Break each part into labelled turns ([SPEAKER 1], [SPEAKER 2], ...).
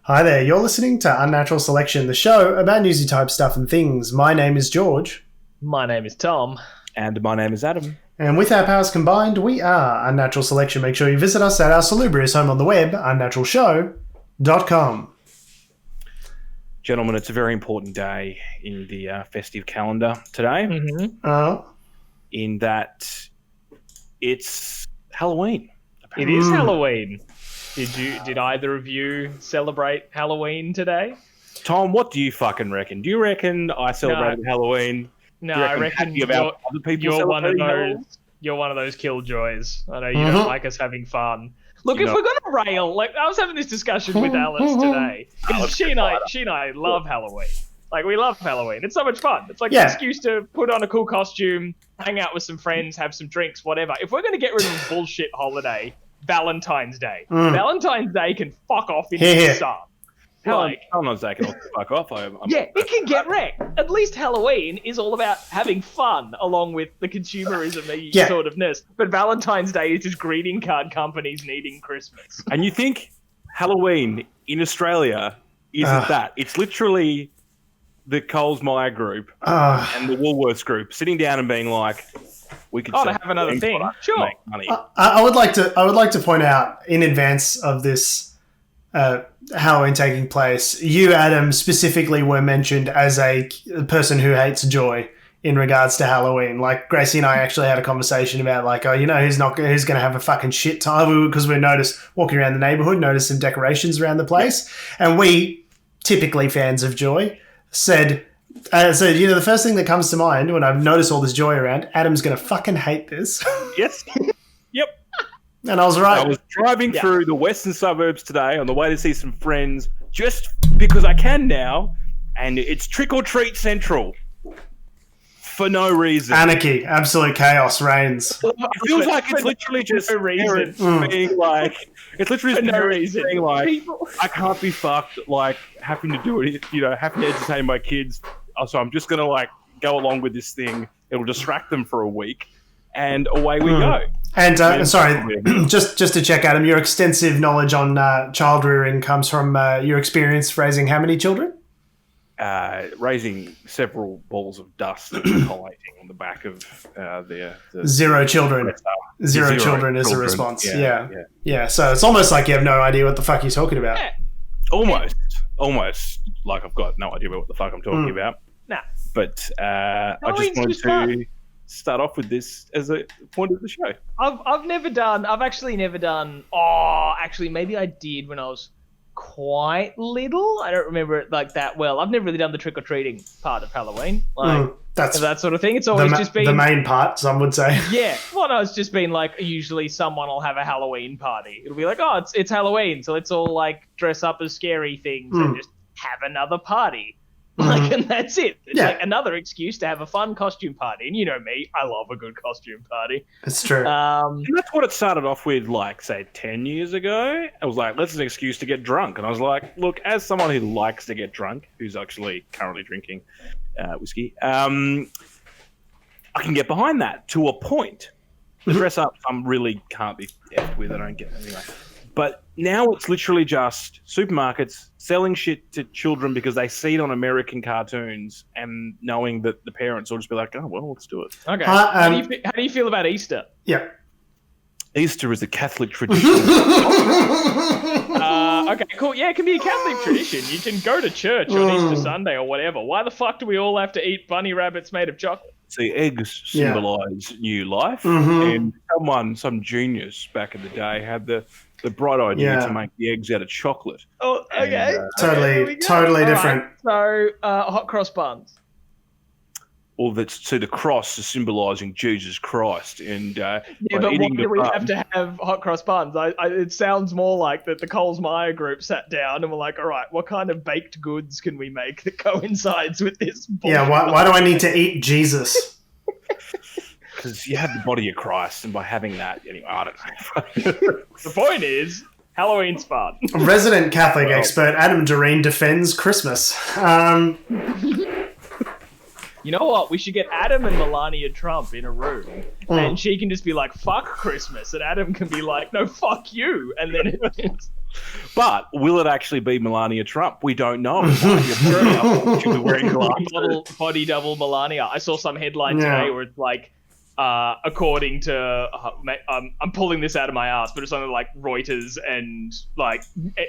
[SPEAKER 1] Hi there, you're listening to Unnatural Selection, the show about newsy type stuff and things. My name is George.
[SPEAKER 2] My name is Tom.
[SPEAKER 3] And my name is Adam.
[SPEAKER 1] And with our powers combined, we are Unnatural Selection. Make sure you visit us at our salubrious home on the web, unnaturalshow.com.
[SPEAKER 3] Gentlemen, it's a very important day in the festive calendar today.
[SPEAKER 2] Mm-hmm.
[SPEAKER 3] In that it's Halloween.
[SPEAKER 2] It is Halloween. Did either of you celebrate Halloween today?
[SPEAKER 3] Tom, what do you fucking reckon? Do you reckon I celebrated Halloween?
[SPEAKER 2] No, I reckon you're one of those killjoys. I know you don't like us having fun. Look, if we're gonna rail, like I was having this discussion with Alice today. She and I love Halloween. Like we love Halloween. It's so much fun. It's like an excuse to put on a cool costume, hang out with some friends, have some drinks, whatever. If we're gonna get rid of a bullshit holiday, Valentine's Day. Valentine's Day can fuck off in the sun.
[SPEAKER 3] Valentine's Day can also fuck off.
[SPEAKER 2] It can get wrecked. At least Halloween is all about having fun, along with the consumerism sort ofness. But Valentine's Day is just greeting card companies needing Christmas.
[SPEAKER 3] And you think Halloween in Australia isn't that? It's literally the Coles Myer group and the Woolworths group sitting down and being like, we could
[SPEAKER 2] to have another thing. Sure.
[SPEAKER 3] Make money.
[SPEAKER 1] I would like to point out in advance of this Halloween taking place, you, Adam, specifically were mentioned as a person who hates joy in regards to Halloween. Like Gracie and I actually had a conversation about like, who's going to have a fucking shit time, because we noticed walking around the neighborhood, noticed some decorations around the place, and we, typically fans of joy, said, the first thing that comes to mind when I've noticed all this joy around, Adam's going to fucking hate this.
[SPEAKER 3] Yes. Yep.
[SPEAKER 1] And I was right.
[SPEAKER 3] I was driving through the western suburbs today on the way to see some friends, just because I can now, and it's trick-or-treat central. For no reason.
[SPEAKER 1] Anarchy, absolute chaos reigns.
[SPEAKER 3] It feels like it's literally just parents being like, it's literally just parents being like, I can't be fucked, like, having to do it, having to entertain my kids. So I'm just going to, like, go along with this thing. It'll distract them for a week, and away we go.
[SPEAKER 1] And, sorry, just to check, Adam, your extensive knowledge on child rearing comes from your experience raising how many children?
[SPEAKER 3] Raising several balls of dust that were collating on the back of the
[SPEAKER 1] zero children. Zero children is the response. Yeah. So it's almost like you have no idea what the fuck you're talking about.
[SPEAKER 2] Yeah.
[SPEAKER 3] Almost like I've got no idea what the fuck I'm talking about.
[SPEAKER 2] Nah.
[SPEAKER 3] But I just wanted to start off with this as a point of the show.
[SPEAKER 2] I've actually never done. Actually, maybe I did when I was quite little. I don't remember it like that well. I've never really done the trick-or-treating part of Halloween. That's that sort of thing. It's always just been...
[SPEAKER 1] the main part, some would say.
[SPEAKER 2] Yeah. Well, no, it's just been like, usually someone will have a Halloween party. It'll be like, it's Halloween, so let's all like dress up as scary things and just have another party. Like, and that's it. It's like another excuse to have a fun costume party. And you know me, I love a good costume party.
[SPEAKER 1] It's true.
[SPEAKER 3] And that's what it started off with, like, say, 10 years ago. I was like, that's an excuse to get drunk. And I was like, look, as someone who likes to get drunk, who's actually currently drinking whiskey, I can get behind that to a point. The dress up, I really can't be effed with. I don't get it anyway. But now it's literally just supermarkets selling shit to children because they see it on American cartoons and knowing that the parents will just be like, oh, well, let's do it.
[SPEAKER 2] Okay. How do you feel about Easter?
[SPEAKER 1] Yeah.
[SPEAKER 3] Easter is a Catholic tradition.
[SPEAKER 2] Okay, cool. Yeah, it can be a Catholic tradition. You can go to church on Easter Sunday or whatever. Why the fuck do we all have to eat bunny rabbits made of chocolate?
[SPEAKER 3] See, eggs symbolise new life. And some genius back in the day had the bright idea to make the eggs out of chocolate.
[SPEAKER 2] Oh, okay.
[SPEAKER 1] Totally different.
[SPEAKER 2] Right. So, hot cross buns.
[SPEAKER 3] Well, the cross is symbolising Jesus Christ, and
[SPEAKER 2] but why do we have to have hot cross buns? It sounds more like that the Coles Myer group sat down and were like, all right, what kind of baked goods can we make that coincides with this?
[SPEAKER 1] Yeah, why do I need to eat Jesus?
[SPEAKER 3] Because you have the body of Christ, and by having that, anyway, I don't know.
[SPEAKER 2] The point is, Halloween's fun.
[SPEAKER 1] Resident Catholic expert Adam Doreen defends Christmas.
[SPEAKER 2] You know what? We should get Adam and Melania Trump in a room, and she can just be like, fuck Christmas, and Adam can be like, no, fuck you, and then
[SPEAKER 3] But will it actually be Melania Trump? We don't know. She'll be wearing glasses.
[SPEAKER 2] Body double Melania. I saw some headline today where it's like, according to, I'm pulling this out of my ass, but it's something like Reuters and like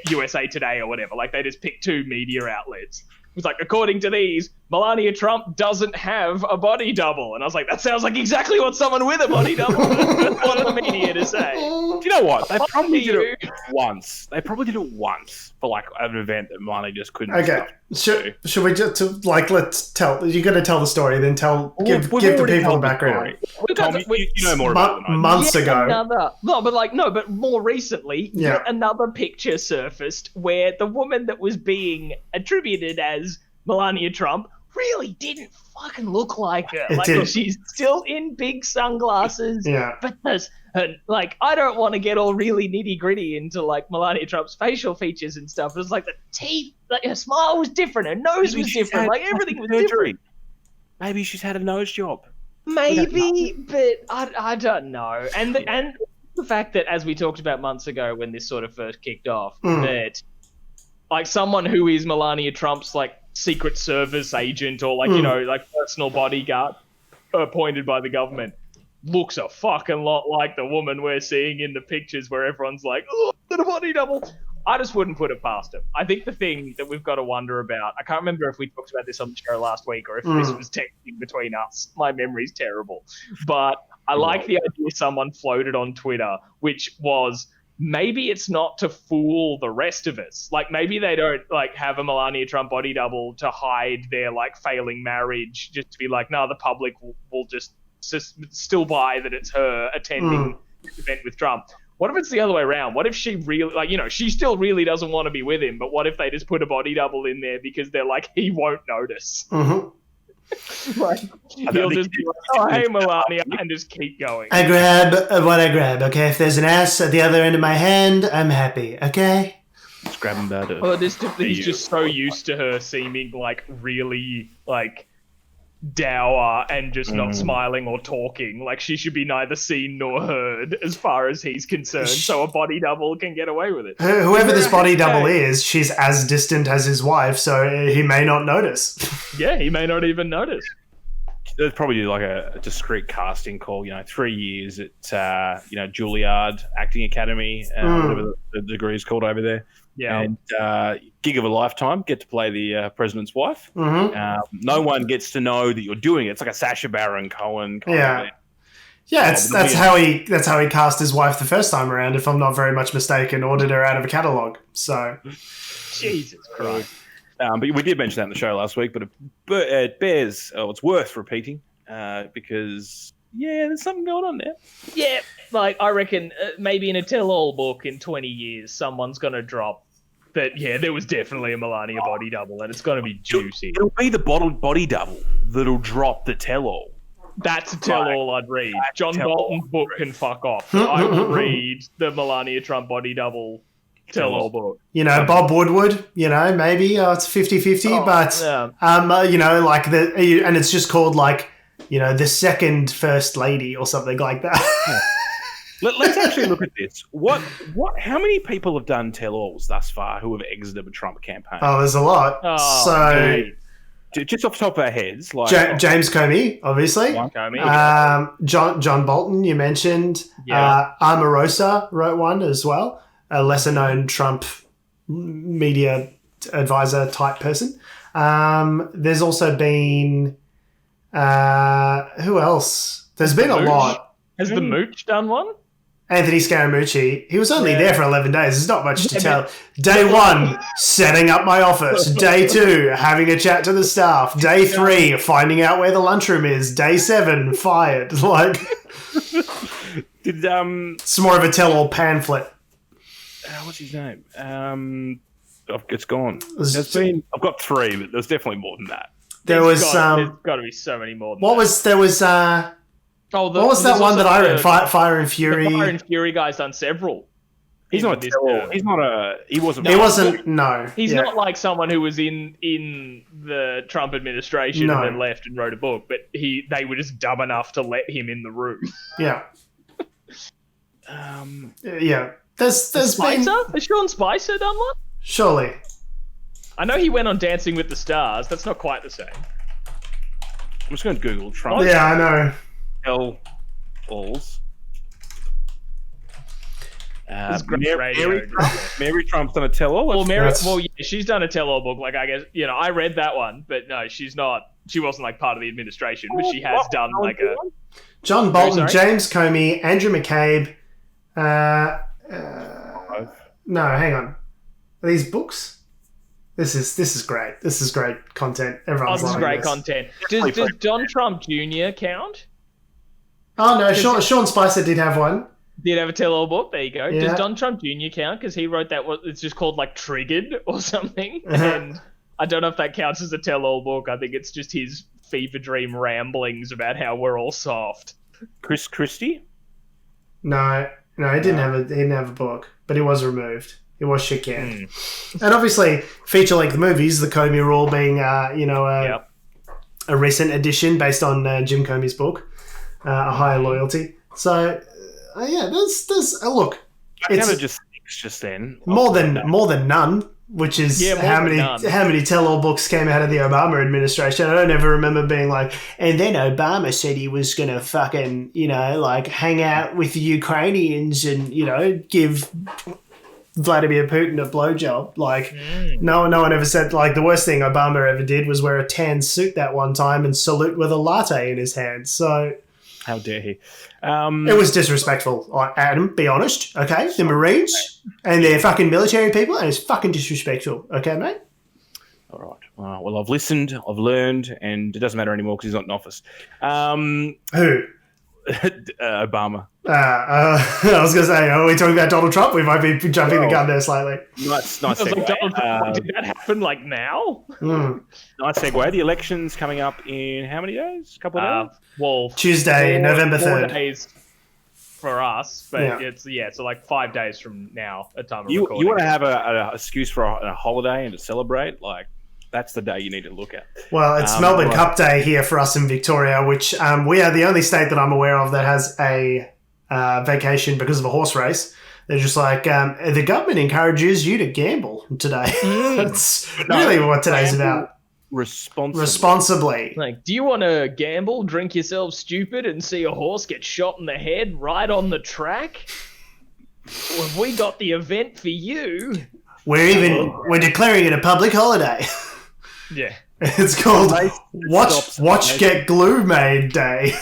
[SPEAKER 2] USA Today or whatever. Like they just picked two media outlets. It was like, according to these, Melania Trump doesn't have a body double. And I was like, that sounds like exactly what someone with a body double would want the media to say.
[SPEAKER 3] Do you know what? They probably did it once. They probably did it once for like an event that Melania just couldn't.
[SPEAKER 1] Okay. Should we just, let's tell, you're going to tell the story, then give the people the background.
[SPEAKER 3] You know more about it.
[SPEAKER 1] Months ago.
[SPEAKER 2] But more recently, yet another picture surfaced where the woman that was being attributed as Melania Trump really didn't fucking look like her. She's still in big sunglasses.
[SPEAKER 1] Yeah.
[SPEAKER 2] But I don't want to get all really nitty gritty into like Melania Trump's facial features and stuff. It was like the teeth, like her smile was different, her nose was different, like everything was different.
[SPEAKER 3] Maybe she's had a nose job.
[SPEAKER 2] Maybe, but I don't know. And the fact that, as we talked about months ago when this sort of first kicked off, that like someone who is Melania Trump's like Secret Service agent or like, like personal bodyguard appointed by the government looks a fucking lot like the woman we're seeing in the pictures where everyone's like, oh, got a body double. I just wouldn't put it past him. I think the thing that we've got to wonder about, I can't remember if we talked about this on the show last week or if this was texting between us. My memory's terrible. But I like the idea someone floated on Twitter, which was, maybe it's not to fool the rest of us. Like maybe they don't like have a Melania Trump body double to hide their like failing marriage, just to be like, no, the public will just still buy that it's her attending this event with Trump. What if it's the other way around? What if she really, she still really doesn't want to be with him, but what if they just put a body double in there because they're like, he won't notice? Like, he'll just be like, oh, hey, Melania, and just keep going.
[SPEAKER 1] I grab what I grab, okay? If there's an ass at the other end of my hand, I'm happy, okay?
[SPEAKER 3] Just grab him better.
[SPEAKER 2] Well, he's just so used to her seeming like really like dour and just not smiling or talking. Like she should be neither seen nor heard as far as he's concerned, so a body double can get away with it.
[SPEAKER 1] Whoever this body double is, she's as distant as his wife, so he may not notice.
[SPEAKER 2] Yeah, he may not even notice.
[SPEAKER 3] There's probably like a discreet casting call, 3 years at Juilliard Acting Academy, whatever the degree is called over there.
[SPEAKER 2] Yeah.
[SPEAKER 3] And gig of a lifetime, get to play the president's wife. No one gets to know that you're doing it. It's like a Sacha Baron Cohen kind of thing.
[SPEAKER 1] Yeah, that's how he cast his wife the first time around, if I'm not very much mistaken, ordered her out of a catalogue. So
[SPEAKER 2] Jesus Christ.
[SPEAKER 3] But we did mention that in the show last week, but it bears, it's worth repeating because, there's something going on there.
[SPEAKER 2] Yeah, like I reckon maybe in a tell-all book in 20 years, someone's going to drop that, there was definitely a Melania body double and it's going to be juicy.
[SPEAKER 3] It'll be the bottled body double that'll drop the tell-all.
[SPEAKER 2] That's a tell-all I'd read. John Bolton's book can fuck off. I will read the Melania Trump body double tell-all book.
[SPEAKER 1] Bob Woodward, maybe it's 50-50, but, and it's just called like, the second first lady or something like that.
[SPEAKER 3] Let's actually look at this. How many people have done tell-alls thus far who have exited a Trump campaign?
[SPEAKER 1] Oh, there's a lot.
[SPEAKER 3] Just off the top of our heads, like
[SPEAKER 1] James Comey, obviously. John Bolton, you mentioned. Omarosa wrote one as well. A lesser-known Trump media advisor type person. There's also been who else? There's been a lot.
[SPEAKER 2] Has the Mooch done one?
[SPEAKER 1] Anthony Scaramucci. He was only there for 11 days. There's not much to tell. Day 1, setting up my office. Day 2, having a chat to the staff. Day 3, finding out where the lunchroom is. Day 7, fired. Like, it's more of a tell-all pamphlet.
[SPEAKER 3] What's his name? It's gone. I've got 3, but there's definitely more than that.
[SPEAKER 2] There's got to be so many more than that.
[SPEAKER 1] What was that one that I read? Fire and Fury.
[SPEAKER 2] The Fire and Fury guy's done several.
[SPEAKER 3] He wasn't.
[SPEAKER 1] No.
[SPEAKER 2] He's not like someone who was in the Trump administration and then left and wrote a book, but they were just dumb enough to let him in the room.
[SPEAKER 1] Yeah. There's been...
[SPEAKER 2] Spicer? Has Sean Spicer done one?
[SPEAKER 1] Surely.
[SPEAKER 2] I know he went on Dancing with the Stars. That's not quite the same.
[SPEAKER 3] I'm just going to Google Trump.
[SPEAKER 1] Yeah, I know.
[SPEAKER 3] Tell alls. Mary Trump's done a tell-all.
[SPEAKER 2] Well, yeah, she's done a tell-all book. Like, I guess, I read that one, but no, she's not. She wasn't like part of the administration, but she has done like a.
[SPEAKER 1] John Bolton, James Comey, Andrew McCabe. No, hang on. Are these books? This is great. This is great content. Everyone's
[SPEAKER 2] this is
[SPEAKER 1] loving
[SPEAKER 2] great content. Does Don Trump Jr. count?
[SPEAKER 1] Oh no, Sean Spicer did have one.
[SPEAKER 2] Did have a tell-all book. There you go.
[SPEAKER 1] Yeah.
[SPEAKER 2] Does Don Trump Jr. count? Because he wrote that. It's just called like Triggered or something. And I don't know if that counts as a tell-all book. I think it's just his fever dream ramblings about how we're all soft.
[SPEAKER 3] Chris Christie?
[SPEAKER 1] No, he didn't have a book, but he was removed. He was shit canned. And obviously, feature-length movies, The Comey Rule being, a recent addition based on Jim Comey's book, A Higher Loyalty. So, there's a look.
[SPEAKER 3] I kind of just thinks just then.
[SPEAKER 1] More than none, which is how many tell-all books came out of the Obama administration. I don't ever remember being like, and then Obama said he was going to fucking, hang out with the Ukrainians and, give Vladimir Putin a blowjob. Like, no one ever said, like, the worst thing Obama ever did was wear a tan suit that one time and salute with a latte in his hand. So...
[SPEAKER 3] How dare he?
[SPEAKER 1] It was disrespectful, Adam, be honest, okay? The Marines and they're fucking military people, and it's fucking disrespectful, okay, mate?
[SPEAKER 3] All right. Well, I've listened, I've learned, and it doesn't matter anymore because he's not in office.
[SPEAKER 1] Who?
[SPEAKER 3] Obama.
[SPEAKER 1] I was going to say, are we talking about Donald Trump? We might be jumping the gun there slightly.
[SPEAKER 3] Nice
[SPEAKER 2] Like,
[SPEAKER 3] segue.
[SPEAKER 2] did that happen, like, now?
[SPEAKER 3] Nice segue. The election's coming up in how many days? A couple of days?
[SPEAKER 2] Well,
[SPEAKER 1] Tuesday, November 3rd.
[SPEAKER 2] 4 days for us, but it's like 5 days from now at time of recording.
[SPEAKER 3] You want to have an excuse for a holiday and to celebrate? Like, that's the day you need to look at.
[SPEAKER 1] Well, it's Melbourne Cup Day here for us in Victoria, which we are the only state that I'm aware of that has a vacation because of a horse race. They're just like, the government encourages you to gamble today. That's really what today's about. Responsibly.
[SPEAKER 2] Like, do you want to gamble, drink yourself stupid, and see a horse get shot in the head right on the track? Well, have we got the event for you?
[SPEAKER 1] We're declaring it a public holiday.
[SPEAKER 2] Yeah.
[SPEAKER 1] It's called Watch Get Glue Made Day.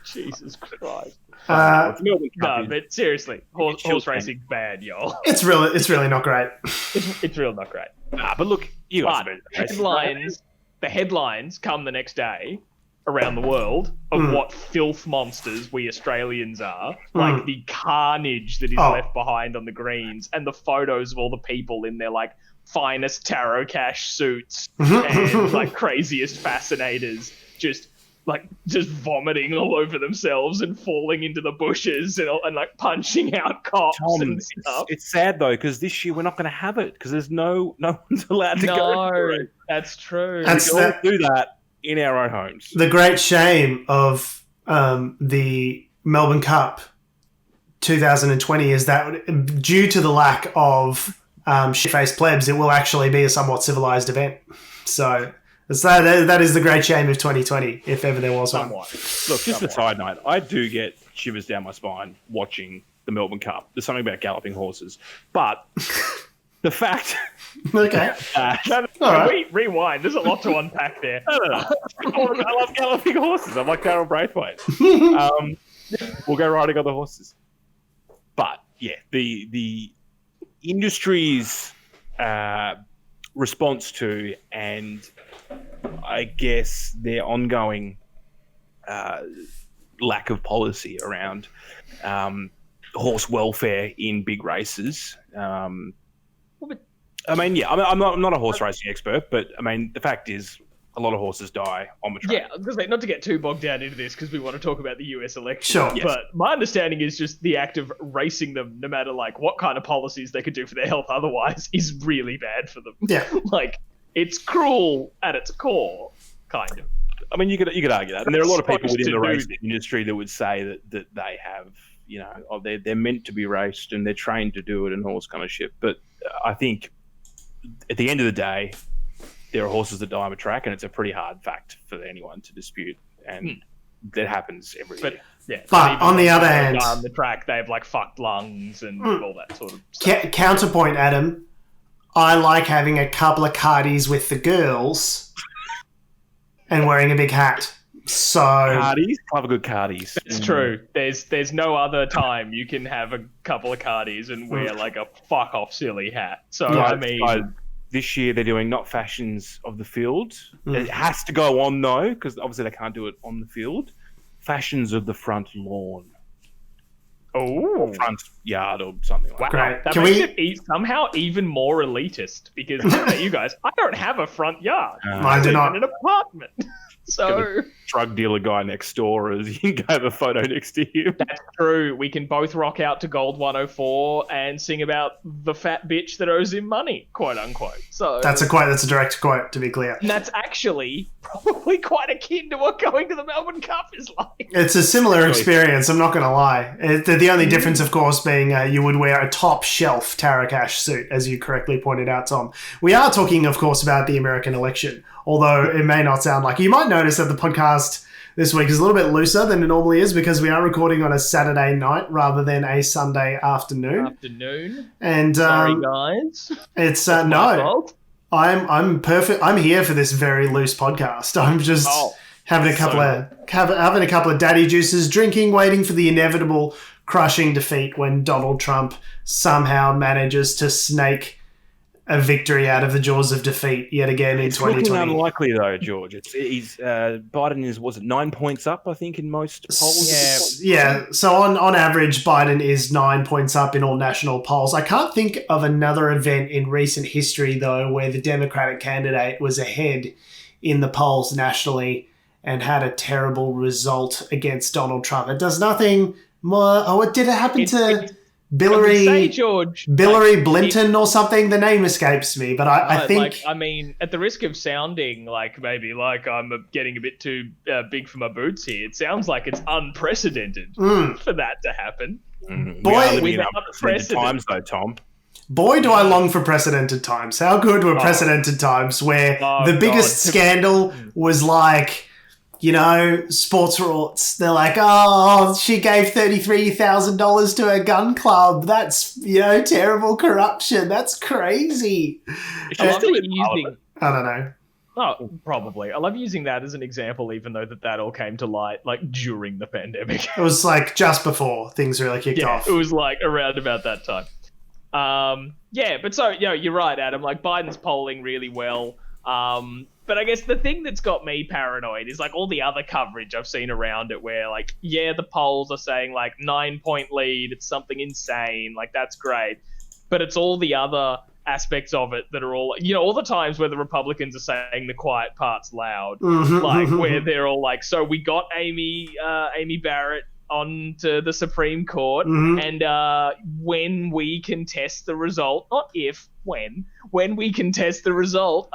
[SPEAKER 2] Jesus Christ.
[SPEAKER 3] No,
[SPEAKER 2] but seriously, horse racing bad, y'all.
[SPEAKER 1] It's really not great.
[SPEAKER 2] It's real not great.
[SPEAKER 3] But look, you guys
[SPEAKER 2] the headlines come the next day around the world of what filth monsters we Australians are. Like the carnage that is left behind on the greens and the photos of all the people in their like finest tarot cash suits and like craziest fascinators just vomiting all over themselves and falling into the bushes and like punching out cops and stuff.
[SPEAKER 3] It's sad though because this year we're not going to have it because there's no one's allowed to go. No,
[SPEAKER 2] that's true.
[SPEAKER 3] We all do that in our own homes.
[SPEAKER 1] The great shame of the Melbourne Cup 2020 is that due to the lack of shit-faced plebs, it will actually be a somewhat civilized event. So that is the great shame of 2020, if ever there was one.
[SPEAKER 3] Look, just a side note, I do get shivers down my spine watching the Melbourne Cup. There's something about galloping horses. But the fact...
[SPEAKER 1] Okay.
[SPEAKER 2] Right. Rewind. There's a lot to unpack there.
[SPEAKER 3] I love galloping horses. I'm like Darryl Braithwaite. We'll go riding on the horses. But, yeah, the industry's response to and I guess their ongoing lack of policy around horse welfare in big races. I'm not a horse racing expert, but I mean, the fact is a lot of horses die on the track.
[SPEAKER 2] Yeah, because not to get too bogged down into this because we want to talk about the US election.
[SPEAKER 1] Sure.
[SPEAKER 2] Yes. But my understanding is just the act of racing them, no matter like what kind of policies they could do for their health otherwise, is really bad for them.
[SPEAKER 1] Yeah.
[SPEAKER 2] Like, it's cruel at its core, kind of.
[SPEAKER 3] I mean, you could argue that. And there are a lot of people within the racing industry that would say that they have they're meant to be raced and they're trained to do it and all this kind of shit. But I think at the end of the day, there are horses that die on a track, and it's a pretty hard fact for anyone to dispute, and that happens every year.
[SPEAKER 2] Yeah,
[SPEAKER 1] but on the other hand,
[SPEAKER 2] on the track they have like fucked lungs and all that sort of stuff.
[SPEAKER 1] Counterpoint, Adam. I like having a couple of cardies with the girls and wearing a big hat. So
[SPEAKER 3] cardies, have a good cardies.
[SPEAKER 2] It's true. There's no other time you can have a couple of cardies and wear like a fuck off silly hat. So I mean,
[SPEAKER 3] this year they're doing not fashions of the field. It has to go on though, because obviously they can't do it on the field. Fashions of the front lawn.
[SPEAKER 2] Oh,
[SPEAKER 3] front yard or something like that.
[SPEAKER 2] That makes it somehow even more elitist because you guys, I don't have a front yard.
[SPEAKER 1] I do not.
[SPEAKER 2] In an apartment. So
[SPEAKER 3] drug dealer guy next door is you can have a photo next to you.
[SPEAKER 2] That's true. We can both rock out to Gold 104 and sing about the fat bitch that owes him money, quote unquote. So
[SPEAKER 1] that's a quote. That's a direct quote, to be clear.
[SPEAKER 2] And that's actually probably quite akin to what going to the Melbourne Cup is like.
[SPEAKER 1] It's a similar experience. I'm not going to lie. The only difference, of course, being you would wear a top shelf Tarakash suit, as you correctly pointed out, Tom. We are talking, of course, about the American election. Although it may not sound like. You might notice that the podcast this week is a little bit looser than it normally is because we are recording on a Saturday night rather than a Sunday afternoon. And
[SPEAKER 2] sorry, guys.
[SPEAKER 1] It's no. I'm perfect. I'm here for this very loose podcast. I'm just having a couple of daddy juices, drinking, waiting for the inevitable crushing defeat when Donald Trump somehow manages to snake a victory out of the jaws of defeat yet again in 2020.
[SPEAKER 3] It's looking unlikely though, George. Biden is 9 points up, I think, in most polls.
[SPEAKER 1] Yeah. So on average, Biden is 9 points up in all national polls. I can't think of another event in recent history though where the Democratic candidate was ahead in the polls nationally and had a terrible result against Donald Trump. It does nothing more. Oh, what did it happen to? Billary Blinton or something. The name escapes me, but I think.
[SPEAKER 2] At the risk of sounding like maybe like I'm getting a bit too big for my boots here, it sounds like it's unprecedented for that to happen.
[SPEAKER 1] Boy,
[SPEAKER 2] without precedent.
[SPEAKER 3] Times though, Tom.
[SPEAKER 1] Boy, do I long for precedented times. How good were precedented times where the biggest scandal was like, sports rorts. They're like, she gave $33,000 to a gun club. That's, terrible corruption. That's crazy.
[SPEAKER 2] I
[SPEAKER 1] don't know.
[SPEAKER 2] Oh, probably. I love using that as an example, even though that all came to light like during the pandemic.
[SPEAKER 1] It was like just before things really kicked off.
[SPEAKER 2] It was like around about that time. But so, you're right, Adam. Like Biden's polling really well. But I guess the thing that's got me paranoid is like all the other coverage I've seen around it where like, the polls are saying like 9-point lead. It's something insane. Like that's great. But it's all the other aspects of it that are all, all the times where the Republicans are saying the quiet parts loud, like where they're all like, so we got Amy Barrett onto the Supreme Court and when we contest the result, not if, when we contest the result,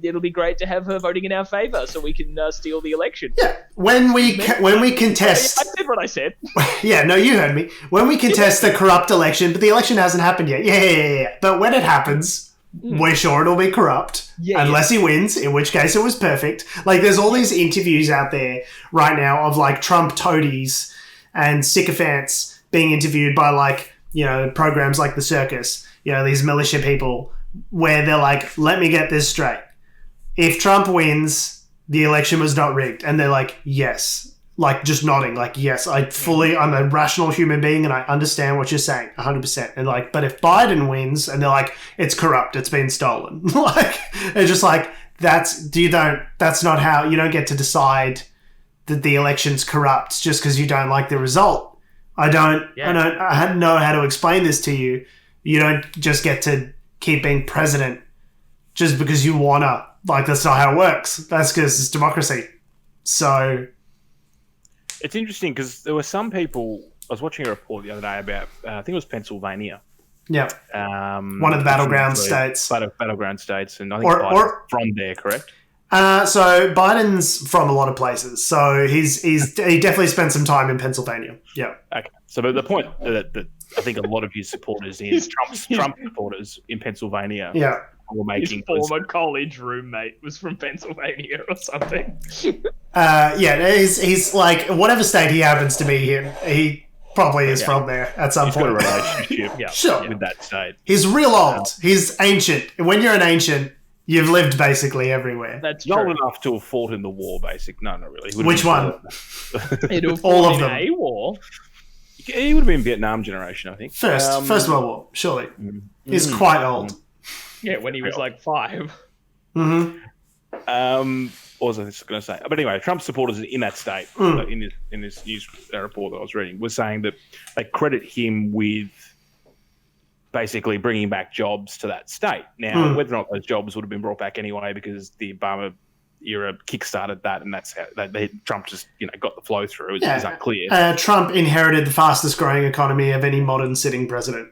[SPEAKER 2] it'll be great to have her voting in our favor so we can steal the election.
[SPEAKER 1] Yeah, when we contest...
[SPEAKER 2] I said what I said.
[SPEAKER 1] Yeah, no, you heard me. When we contest the corrupt election, but the election hasn't happened yet. Yeah. But when it happens, we're sure it'll be corrupt. Unless he wins, in which case it was perfect. Like, there's all these interviews out there right now of, like, Trump toadies and sycophants being interviewed by, like, programs like The Circus, these militia people, where they're like, let me get this straight. If Trump wins, the election was not rigged. And they're like, yes. Like, just nodding. Like, yes, I'm a rational human being and I understand what you're saying, 100%. And like, but if Biden wins, and they're like, it's corrupt, it's been stolen. Like, it's just like, that's not how, you don't get to decide that the election's corrupt just because you don't like the result. I don't know how to explain this to you. You don't just get to keep being president just because you wanna. Like, that's not how it works. That's because it's democracy. So
[SPEAKER 3] it's interesting because there were some people. I was watching a report the other day about I think it was Pennsylvania.
[SPEAKER 1] Yeah, one of the battleground states.
[SPEAKER 3] Battleground states, and I think Biden's from there, correct?
[SPEAKER 1] So Biden's from a lot of places. So he definitely spent some time in Pennsylvania. Yeah.
[SPEAKER 3] Okay. So, but the point that I think a lot of his supporters Trump supporters in Pennsylvania were making.
[SPEAKER 2] His former college roommate was from Pennsylvania or something.
[SPEAKER 1] He's like, whatever state he happens to be in, he probably is from there at some point.
[SPEAKER 3] He's got a relationship with that state.
[SPEAKER 1] He's real old. He's ancient. When you're an ancient, you've lived basically everywhere.
[SPEAKER 2] That's
[SPEAKER 3] not
[SPEAKER 2] true.
[SPEAKER 3] enough to have fought in the war, basically. No, not really.
[SPEAKER 1] Which one?
[SPEAKER 2] All of them. A war.
[SPEAKER 3] He would have been Vietnam generation, I think.
[SPEAKER 1] First World War, surely. He's quite old.
[SPEAKER 2] Yeah, when he was like 5.
[SPEAKER 3] What was I going to say? But anyway, Trump supporters in that state, in this news report that I was reading, was saying that they credit him with basically bringing back jobs to that state. Now, whether or not those jobs would have been brought back anyway because the Obama era kickstarted that, and that's how Trump just got the flow through. It's unclear.
[SPEAKER 1] Trump inherited the fastest growing economy of any modern sitting president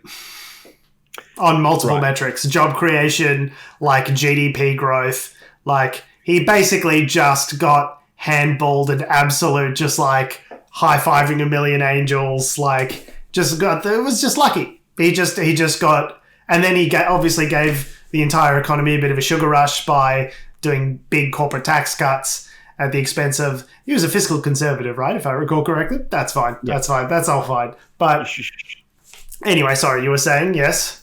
[SPEAKER 1] on multiple metrics: job creation, like GDP growth. Like he basically just got handballed and absolute, just like high fiving a million angels. Like it was just lucky. He just got, and then he obviously gave the entire economy a bit of a sugar rush by doing big corporate tax cuts at the expense of. He was a fiscal conservative, right? If I recall correctly. That's fine. Yeah. That's fine. That's all fine. But anyway, sorry, you were saying yes.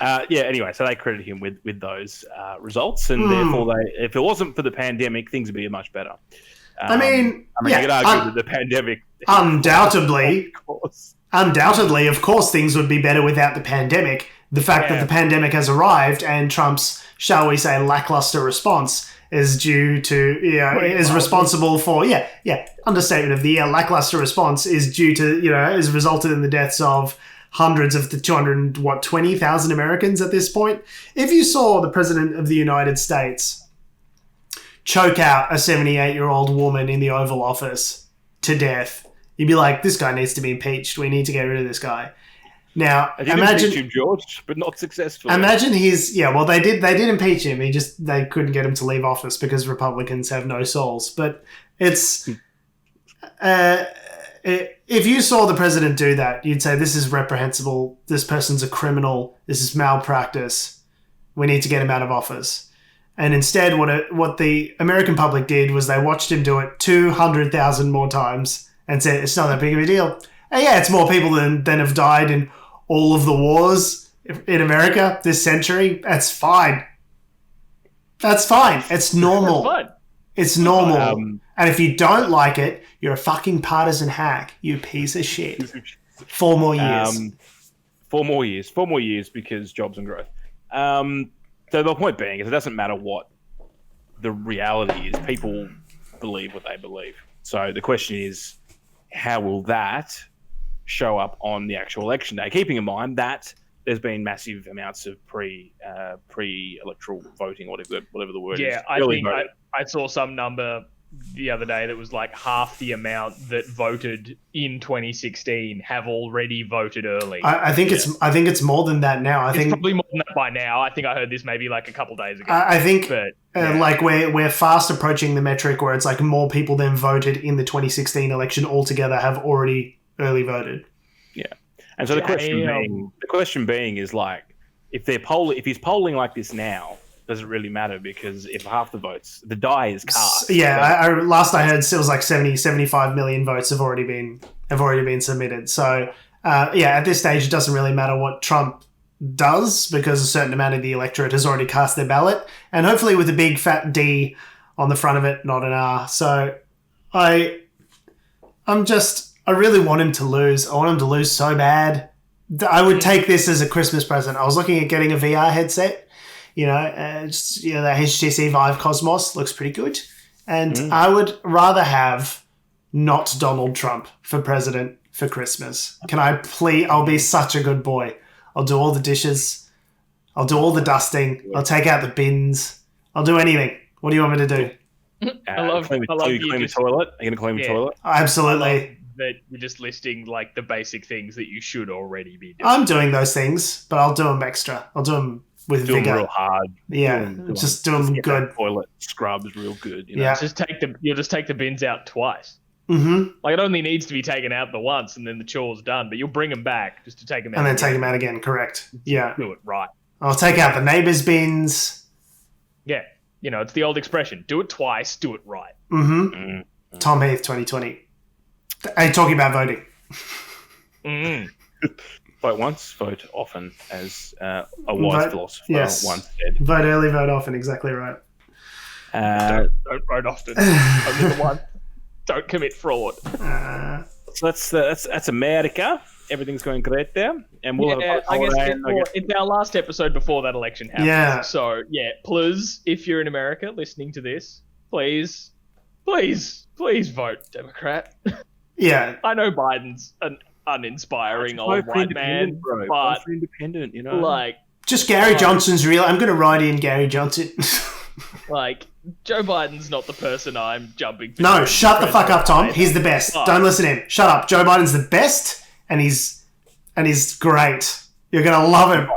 [SPEAKER 3] Anyway, so they credit him with those results, and therefore if it wasn't for the pandemic, things would be much better. You could argue that the pandemic,
[SPEAKER 1] undoubtedly, of course, things would be better without the pandemic. The fact that the pandemic has arrived and Trump's, shall we say, lackluster response is due to, is responsible for, understatement of the year, lackluster response is due to, has resulted in the deaths of hundreds of the 220,000 Americans at this point. If you saw the President of the United States choke out a 78-year-old woman in the Oval Office to death, you'd be like, this guy needs to be impeached. We need to get rid of this guy. Now, imagine
[SPEAKER 3] him, George, but not successfully.
[SPEAKER 1] Imagine they did impeach him. They couldn't get him to leave office because Republicans have no souls. But it's if you saw the president do that, you'd say this is reprehensible. This person's a criminal. This is malpractice. We need to get him out of office. And instead, what the American public did was they watched him do it 200,000 more times and said it's not that big of a deal. And it's more people than have died in all of the wars in America this century. That's fine. That's fine. It's normal. It's normal. And if you don't like it, you're a fucking partisan hack, you piece of shit. 4 more years.
[SPEAKER 3] 4 more years. 4 more years because jobs and growth. So the point being is it doesn't matter what the reality is. People believe what they believe. So the question is, how will that show up on the actual election day? Keeping in mind that there's been massive amounts of pre-electoral voting, whatever the word is.
[SPEAKER 2] Yeah, I think I saw some number the other day that was like half the amount that voted in 2016 have already voted early.
[SPEAKER 1] I think it's more than that now. I think
[SPEAKER 2] it's probably more than that by now. I think I heard this maybe like a couple days ago.
[SPEAKER 1] I think like we're fast approaching the metric where it's like more people than voted in the 2016 election altogether have already early voted.
[SPEAKER 3] Yeah, and so the question being is like if he's polling like this now, does it really matter? Because if half the votes, the die is cast.
[SPEAKER 1] Yeah, last I heard, it was like 75 million votes have already been submitted. So at this stage, it doesn't really matter what Trump does because a certain amount of the electorate has already cast their ballot, and hopefully with a big fat D on the front of it, not an R. So I really want him to lose. I want him to lose so bad. I would take this as a Christmas present. I was looking at getting a VR headset. The HTC Vive Cosmos looks pretty good. And I would rather have not Donald Trump for president for Christmas. Can I please? I'll be such a good boy. I'll do all the dishes. I'll do all the dusting. I'll take out the bins. I'll do anything. What do you want me to do?
[SPEAKER 2] I love
[SPEAKER 3] clean the toilet. Are you going to clean the toilet?
[SPEAKER 1] Absolutely.
[SPEAKER 2] That you're just listing like the basic things that you should already be doing.
[SPEAKER 1] I'm doing those things, but I'll do them extra. I'll do them with vigor.
[SPEAKER 3] Do them real hard.
[SPEAKER 1] Yeah, just do them good.
[SPEAKER 3] Toilet scrubs real good.
[SPEAKER 1] Yeah,
[SPEAKER 2] you'll just take the bins out twice.
[SPEAKER 1] Mm-hmm.
[SPEAKER 2] Like, it only needs to be taken out the once and then the chore's done, but you'll bring them back just to take them out.
[SPEAKER 1] And then take them out again, correct. Yeah.
[SPEAKER 2] Do it right.
[SPEAKER 1] I'll take out the neighbour's bins.
[SPEAKER 2] Yeah. You know, it's the old expression. Do it twice, do it right.
[SPEAKER 1] Mm-hmm. Mm-hmm. Tom Heath, 2020. Are you talking about voting?
[SPEAKER 3] Vote once, vote often, as a wise philosopher once said.
[SPEAKER 1] Vote early, vote often. Exactly right.
[SPEAKER 2] Don't vote often. Only the one. Don't commit fraud.
[SPEAKER 3] So that's America. Everything's going great there, and we'll have
[SPEAKER 2] I guess it's our last episode before that election happens.
[SPEAKER 1] Yeah.
[SPEAKER 2] So please, if you're in America listening to this, please vote Democrat.
[SPEAKER 1] Yeah.
[SPEAKER 2] I know Biden's an uninspiring old white man,
[SPEAKER 3] bro.
[SPEAKER 2] but
[SPEAKER 3] independent, you know,
[SPEAKER 2] like
[SPEAKER 1] just Gary Johnson's real. I'm going to write in Gary Johnson.
[SPEAKER 2] Like, Joe Biden's not the person I'm jumping for.
[SPEAKER 1] No, shut the fuck up, Tom. He's the best. Don't listen to him. Shut up. Joe Biden's the best, and he's great. You're gonna love him.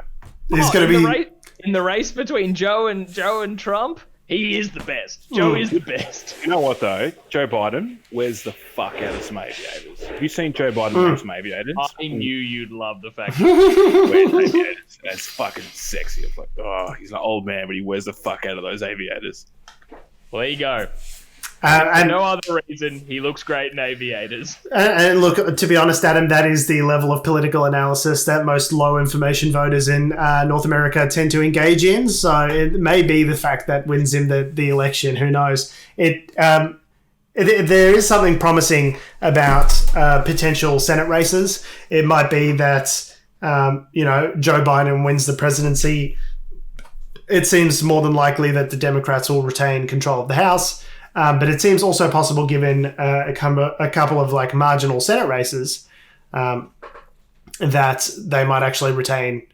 [SPEAKER 1] He's gonna be
[SPEAKER 2] in the race between Joe and Trump. He is the best. Joe is the best.
[SPEAKER 3] You know what though? Joe Biden wears the fuck out of some aviators. Have you seen Joe Biden wear some aviators?
[SPEAKER 2] I knew you'd love the fact
[SPEAKER 3] that he wears aviators. That's fucking sexy. It's like, oh, he's an old man, but he wears the fuck out of those aviators.
[SPEAKER 2] Well, there you go.
[SPEAKER 1] And
[SPEAKER 2] no other reason, he looks great in aviators.
[SPEAKER 1] And look, to be honest, Adam, that is the level of political analysis that most low information voters in North America tend to engage in. So it may be the fact that wins him the election. Who knows? There is something promising about potential Senate races. It might be that Joe Biden wins the presidency. It seems more than likely that the Democrats will retain control of the House. But it seems also possible, given a couple of like marginal Senate races, that they might actually retain.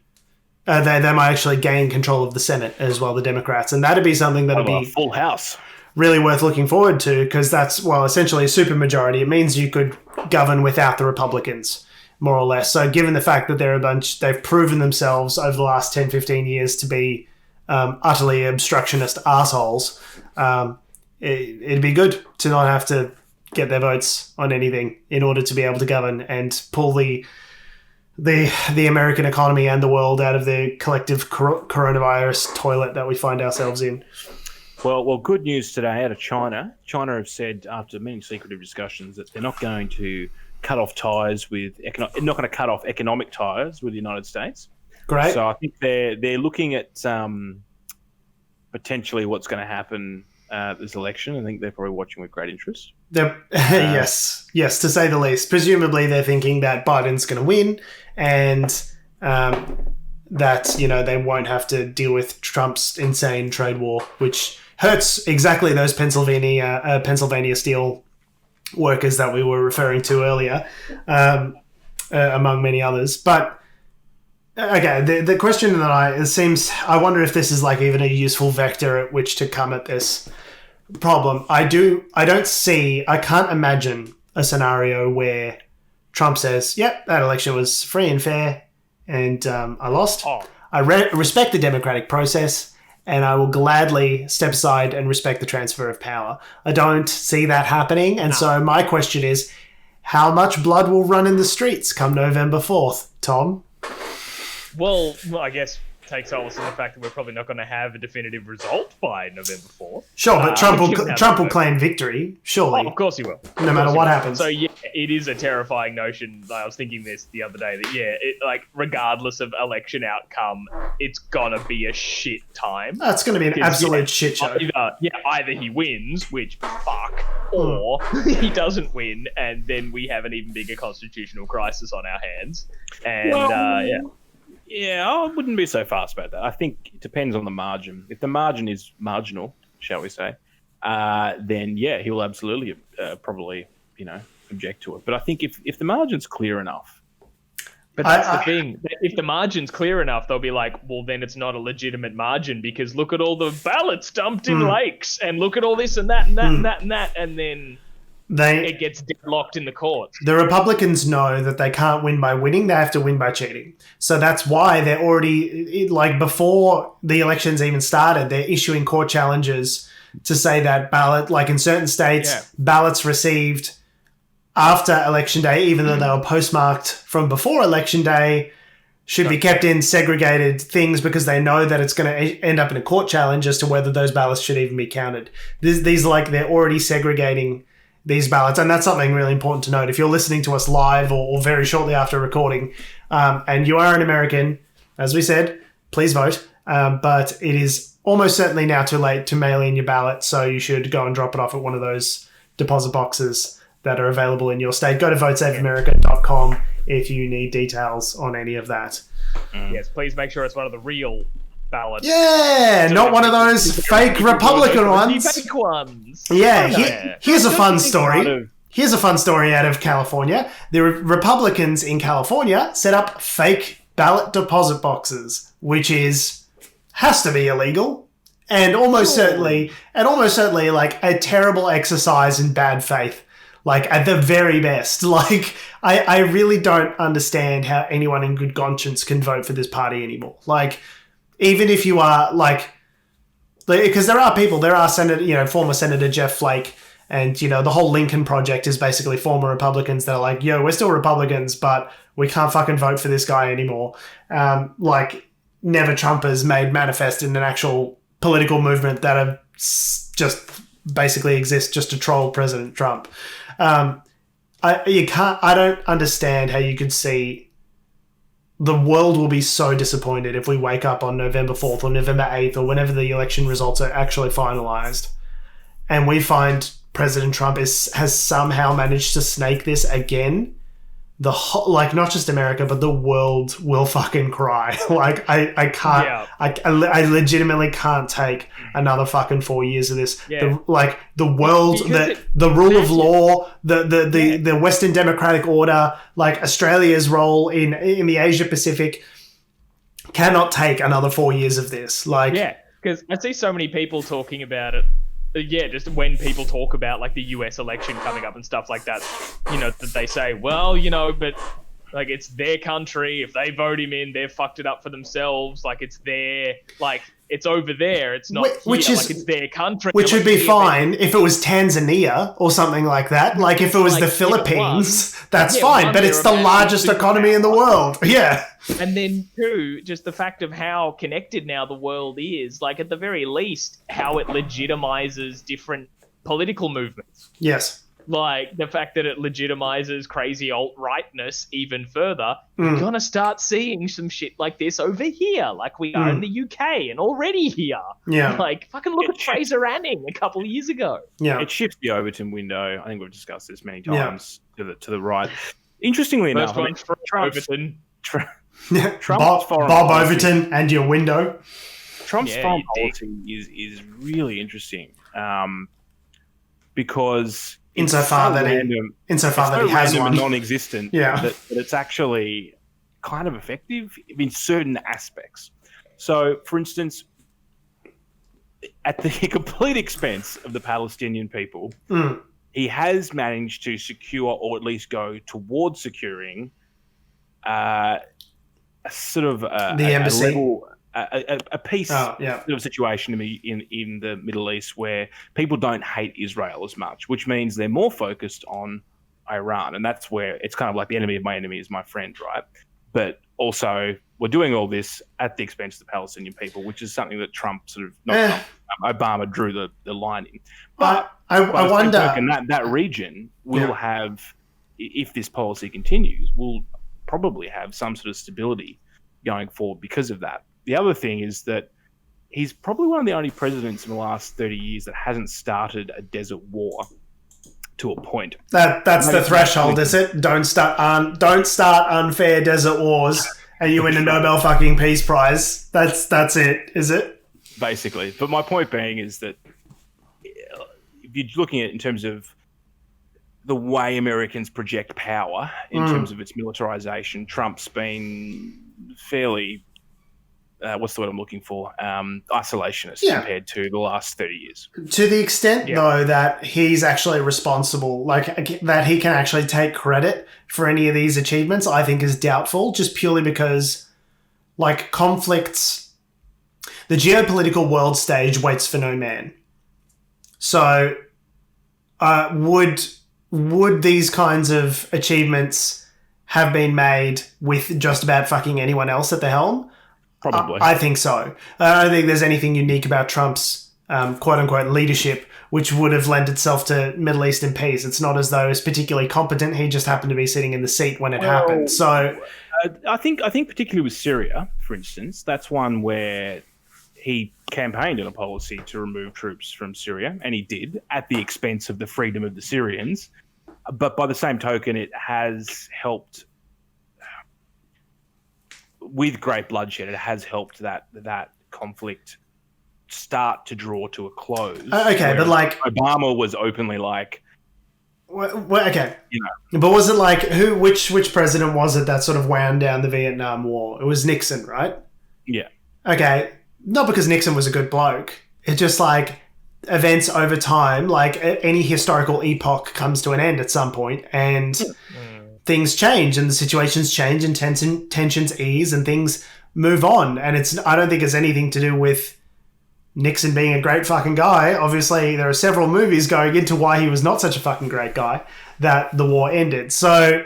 [SPEAKER 1] They might actually gain control of the Senate as well, the Democrats, and that'd be something that'd be
[SPEAKER 3] a full House.
[SPEAKER 1] Really worth looking forward to, because that's essentially a supermajority. It means you could govern without the Republicans, more or less. So, given the fact that they've proven themselves over the last 10, 15 years to be utterly obstructionist assholes. It'd be good to not have to get their votes on anything in order to be able to govern and pull the American economy and the world out of the collective coronavirus toilet that we find ourselves in.
[SPEAKER 3] Well, good news today out of China. China have said, after many secretive discussions, that they're not going to cut off ties with not going to cut off economic ties with the United States.
[SPEAKER 1] Great.
[SPEAKER 3] So I think they're looking at potentially what's going to happen. This election, I think they're probably watching with great interest.
[SPEAKER 1] Yes, to say the least. Presumably, they're thinking that Biden's going to win, and that they won't have to deal with Trump's insane trade war, which hurts exactly those Pennsylvania steel workers that we were referring to earlier, among many others. But okay, the question that I wonder if this is like even a useful vector at which to come at this problem. I can't imagine a scenario where Trump says, yep, that election was free and fair and I lost. I respect the democratic process and I will gladly step aside and respect the transfer of power. I don't see that happening. And so my question is, how much blood will run in the streets come November 4th, Tom?
[SPEAKER 2] Well, I guess take solace in the fact that we're probably not going to have a definitive result by November 4th.
[SPEAKER 1] Sure, but Trump will claim victory, surely.
[SPEAKER 2] Oh, of course he will.
[SPEAKER 1] No matter what happens.
[SPEAKER 2] So, yeah, it is a terrifying notion. I was thinking this the other day that, regardless of election outcome, it's going to be a shit time.
[SPEAKER 1] That's going to be an absolute shit show.
[SPEAKER 2] Either he wins, which, fuck, or he doesn't win, and then we have an even bigger constitutional crisis on our hands. And,
[SPEAKER 3] Yeah, I wouldn't be so fast about that. I think it depends on the margin. If the margin is marginal, shall we say, then he will absolutely probably object to it. But I think if the margin's clear enough.
[SPEAKER 2] But that's the thing. If the margin's clear enough, they'll be like, well, then it's not a legitimate margin because look at all the ballots dumped in lakes and look at all this and that and that and that and that, and then it gets deadlocked in the courts.
[SPEAKER 1] The Republicans know that they can't win by winning; they have to win by cheating. So that's why they're already before the elections even started, they're issuing court challenges to say that in certain states, ballots received after Election Day, even though they were postmarked from before Election Day, should be kept in segregated things because they know that it's going to end up in a court challenge as to whether those ballots should even be counted. These they're already segregating these ballots, and that's something really important to note. If you're listening to us live or very shortly after recording, and you are an American, as we said, please vote. But it is almost certainly now too late to mail in your ballot, so you should go and drop it off at one of those deposit boxes that are available in your state. Go to votesaveamerica.com if you need details on any of that.
[SPEAKER 2] Yes, please make sure it's one of the real ballots.
[SPEAKER 1] Yeah, not one of those fake Republican ones.
[SPEAKER 2] Fake ones.
[SPEAKER 1] Yeah, here's a fun story. Here's a fun story out of California. The Republicans in California set up fake ballot deposit boxes, which has to be illegal. And almost certainly like a terrible exercise in bad faith. Like, at the very best. Like, I really don't understand how anyone in good conscience can vote for this party anymore. Like, even if you are, like, because there are former Senator Jeff Flake, and, the whole Lincoln Project is basically former Republicans that are like, yo, we're still Republicans, but we can't fucking vote for this guy anymore. Like, never Trumpers made manifest in an actual political movement that have just basically exist just to troll President Trump. I don't understand how you could see the world will be so disappointed if we wake up on November 4th or November 8th or whenever the election results are actually finalized and we find President Trump has somehow managed to snake this again. The whole, like, not just America, but the world will fucking cry. Like, I can't, yeah. I legitimately can't take another fucking 4 years of this. Yeah. The world, the rule of law, the Western democratic order, like Australia's role in the Asia Pacific cannot take another 4 years of this. Like,
[SPEAKER 2] yeah, because I see so many people talking about it. Yeah, just when people talk about like the US election coming up and stuff like that, that they say, well, but like it's their country. If they vote him in, they've fucked it up for themselves. Like it's it's over there. It's not like it's their country.
[SPEAKER 1] Which would be fine if it was Tanzania or something like that. Like if it was the Philippines, that's fine. But it's the largest economy in the world. Yeah.
[SPEAKER 2] And then, too, just the fact of how connected now the world is, like, at the very least, how it legitimizes different political movements.
[SPEAKER 1] Yes.
[SPEAKER 2] Like, the fact that it legitimizes crazy alt-rightness even further. We're going to start seeing some shit like this over here, like we are in the UK and already here.
[SPEAKER 1] Yeah.
[SPEAKER 2] Like, fucking look at Fraser Anning a couple of years ago.
[SPEAKER 3] Yeah. It shifts the Overton window. I think we've discussed this many times to the right. Interestingly enough,
[SPEAKER 2] Overton.
[SPEAKER 1] Bob Overton and your window.
[SPEAKER 3] Trump's foreign policy is really interesting because
[SPEAKER 1] insofar that he has one,
[SPEAKER 3] non-existent, that it's actually kind of effective in certain aspects. So, for instance, at the complete expense of the Palestinian people, he has managed to secure, or at least go towards securing, a sort of
[SPEAKER 1] the embassy,
[SPEAKER 3] a peace sort of situation in the Middle East where people don't hate Israel as much, which means they're more focused on Iran, and that's where it's kind of like the enemy of my enemy is my friend, right? But also we're doing all this at the expense of the Palestinian people, which is something that Trump Obama drew the line in. But
[SPEAKER 1] I wonder,
[SPEAKER 3] that region will have, if this policy continues, will probably have some sort of stability going forward because of that. The other thing is that he's probably one of the only presidents in the last 30 years that hasn't started a desert war to a point.
[SPEAKER 1] That's the threshold, is it? Don't start unfair desert wars and you win a Nobel fucking Peace Prize. That's it, is it?
[SPEAKER 3] Basically. But my point being is that if you're looking at it in terms of the way Americans project power in terms of its militarization, Trump's been fairly, what's the word I'm looking for? Isolationist compared to the last 30 years.
[SPEAKER 1] To the extent, though, that he's actually responsible, like that he can actually take credit for any of these achievements, I think is doubtful, just purely because, like, conflicts, the geopolitical world stage waits for no man. So, would these kinds of achievements have been made with just about fucking anyone else at the helm?
[SPEAKER 3] Probably.
[SPEAKER 1] I think so. I don't think there's anything unique about Trump's quote-unquote leadership which would have lent itself to Middle Eastern peace. It's not as though he's particularly competent. He just happened to be sitting in the seat when it happened. So,
[SPEAKER 3] I think particularly with Syria, for instance, that's one where he campaigned on a policy to remove troops from Syria, and he did at the expense of the freedom of the Syrians. But by the same token, it has helped with great bloodshed. It has helped that conflict start to draw to a close.
[SPEAKER 1] Okay, but like
[SPEAKER 3] Obama was openly like,
[SPEAKER 1] okay,
[SPEAKER 3] you know,
[SPEAKER 1] but was it like which president was it that sort of wound down the Vietnam War? It was Nixon, right?
[SPEAKER 3] Yeah.
[SPEAKER 1] Okay, not because Nixon was a good bloke. It's just like events over time, like any historical epoch comes to an end at some point, and things change, and the situations change, and tensions ease, and things move on. And I don't think it's anything to do with Nixon being a great fucking guy. Obviously, there are several movies going into why he was not such a fucking great guy that the war ended. So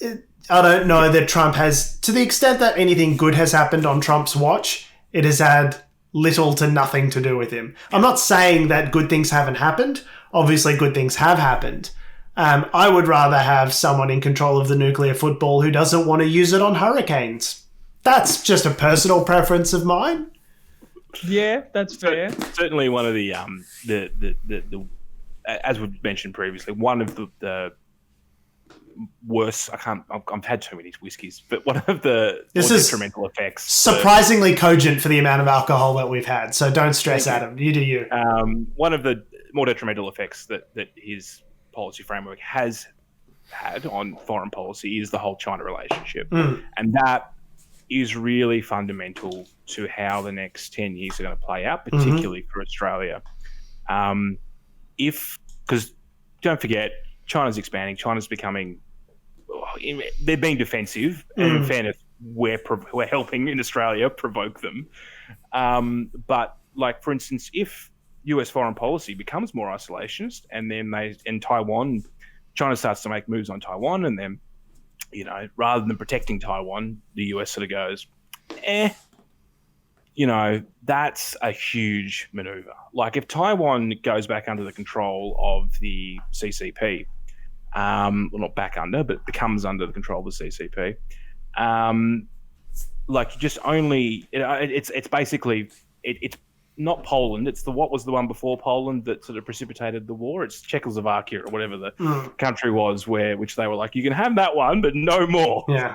[SPEAKER 1] I don't know that Trump has, to the extent that anything good has happened on Trump's watch, it has had little to nothing to do with him. I'm not saying that good things haven't happened. Obviously, good things have happened. I would rather have someone in control of the nuclear football who doesn't want to use it on hurricanes. That's just a personal preference of mine.
[SPEAKER 2] Yeah, that's fair.
[SPEAKER 3] Certainly, one of the as we mentioned previously, one of the worst. I've had too many whiskeys, but one of the more detrimental effects.
[SPEAKER 1] Surprisingly cogent for the amount of alcohol that we've had. So don't stress, Adam. You do you.
[SPEAKER 3] One of the more detrimental effects that his policy framework has had on foreign policy is the whole China relationship, and that is really fundamental to how the next 10 years are going to play out, particularly for Australia. Because don't forget, China's expanding. China's becoming, they're being defensive. And in fairness, we're helping in Australia provoke them. But like, for instance, if US foreign policy becomes more isolationist and then China starts to make moves on Taiwan, and then, you know, rather than protecting Taiwan, the US sort of goes, you know, that's a huge maneuver. Like if Taiwan goes back under the control of the CCP, well, not back under, but becomes under the control of the CCP, like just only, it's basically, it's not Poland. It's what was the one before Poland that sort of precipitated the war? It's Czechoslovakia or whatever the country was, which they were like, you can have that one, but no more.
[SPEAKER 1] Yeah.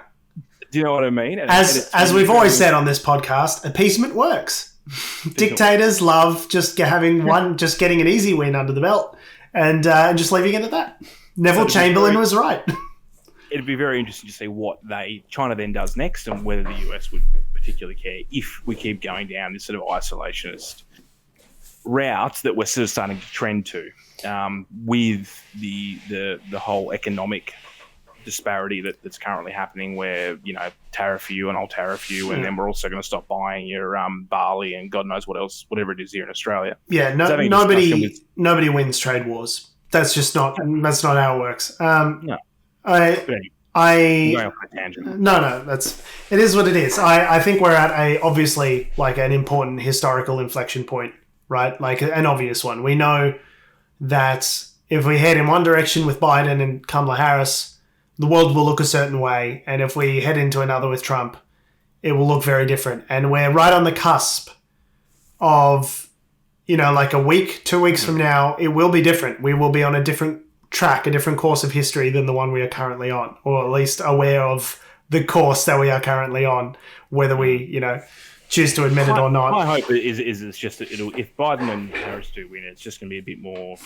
[SPEAKER 3] Do you know what I mean?
[SPEAKER 1] As we've always said on this podcast, appeasement works. Dictators love just getting an easy win under the belt and just leaving it at that. Neville Chamberlain was right.
[SPEAKER 3] It'd be very interesting to see what China then does next, and whether the US would particularly care if we keep going down this sort of isolationist route that we're sort of starting to trend to, with the whole economic disparity that's currently happening, where, you know, tariff you and I'll tariff you, and then we're also going to stop buying your barley and God knows what else, whatever it is here in Australia.
[SPEAKER 1] Yeah, nobody wins trade wars. That's just not how it works.
[SPEAKER 3] No.
[SPEAKER 1] No, it is what it is. I think we're at obviously like an important historical inflection point, right? Like an obvious one. We know that if we head in one direction with Biden and Kamala Harris, the world will look a certain way. And if we head into another with Trump, it will look very different. And we're right on the cusp of, you know, like a week, 2 weeks from now, it will be different. We will be on a different track, a different course of history than the one we are currently on, or at least aware of the course that we are currently on, whether we, you know, choose to admit it or not.
[SPEAKER 3] My hope is it's just that if Biden and Harris do win, it's just going to be a bit more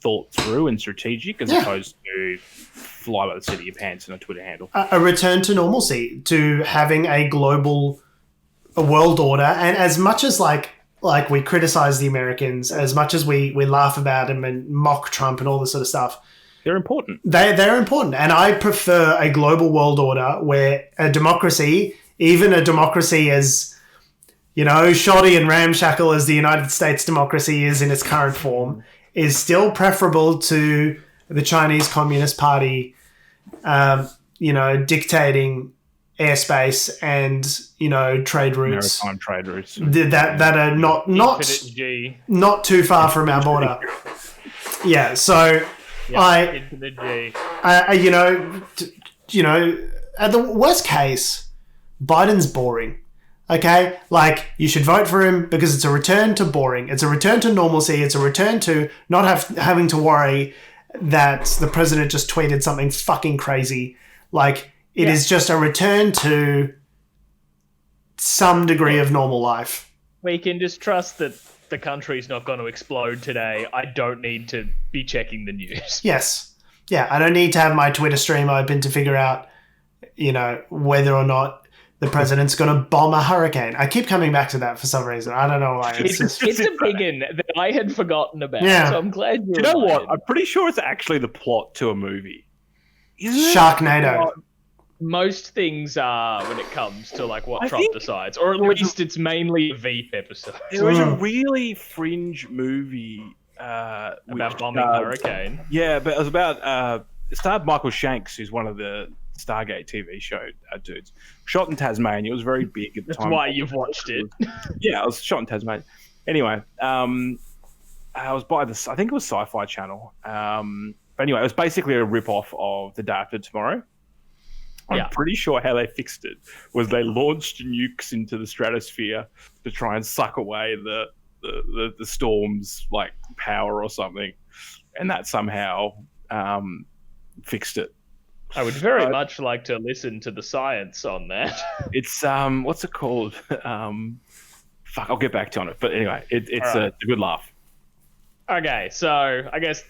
[SPEAKER 3] thought through and strategic, as opposed to fly by the seat of your pants in a Twitter handle.
[SPEAKER 1] A return to normalcy, to having a world order. And as much as like we criticize the Americans, as much as we laugh about them and mock Trump and all this sort of stuff,
[SPEAKER 3] they're important.
[SPEAKER 1] They're important. And I prefer a global world order where a democracy, even a democracy as, you know, shoddy and ramshackle as the United States democracy is in its current form, is still preferable to the Chinese Communist Party, dictating airspace and, trade routes.
[SPEAKER 3] Maritime trade routes.
[SPEAKER 1] That are not too far from our border. Yeah, so
[SPEAKER 2] Infinite G.
[SPEAKER 1] At the worst case, Biden's boring. Okay? Like, you should vote for him because it's a return to boring. It's a return to normalcy. It's a return to not having to worry that the president just tweeted something fucking crazy. Like, it is just a return to some degree of normal life.
[SPEAKER 2] We can just trust that the country's not going to explode today. I don't need to be checking the news.
[SPEAKER 1] Yes. Yeah, I don't need to have my Twitter stream open to figure out, whether or not the president's going to bomb a hurricane. I keep coming back to that for some reason. I don't know why.
[SPEAKER 2] It's a big one that I had forgotten about.
[SPEAKER 1] Yeah.
[SPEAKER 2] So I'm glad you
[SPEAKER 3] know what? I'm pretty sure it's actually the plot to a movie.
[SPEAKER 1] Isn't it? Sharknado.
[SPEAKER 2] Most things are when it comes to what Trump decides, or at least it's mainly a Veep episode.
[SPEAKER 3] There was a really fringe movie
[SPEAKER 2] about bombing a hurricane.
[SPEAKER 3] Yeah, but it was about it starred Michael Shanks, who's one of the Stargate TV show dudes. Shot in Tasmania. It was very big at the time.
[SPEAKER 2] That's why you've watched it.
[SPEAKER 3] Yeah, I was shot in Tasmania. Anyway, I was by this. I think it was Sci-Fi Channel. But anyway, it was basically a rip-off of The Day After Tomorrow. I'm pretty sure how they fixed it was they launched nukes into the stratosphere to try and suck away the storm's power or something, and that somehow fixed it.
[SPEAKER 2] I would very much like to listen to the science on that.
[SPEAKER 3] It's what's it called? I'll get back to on it. But anyway, it's a good laugh.
[SPEAKER 2] Okay, so I guess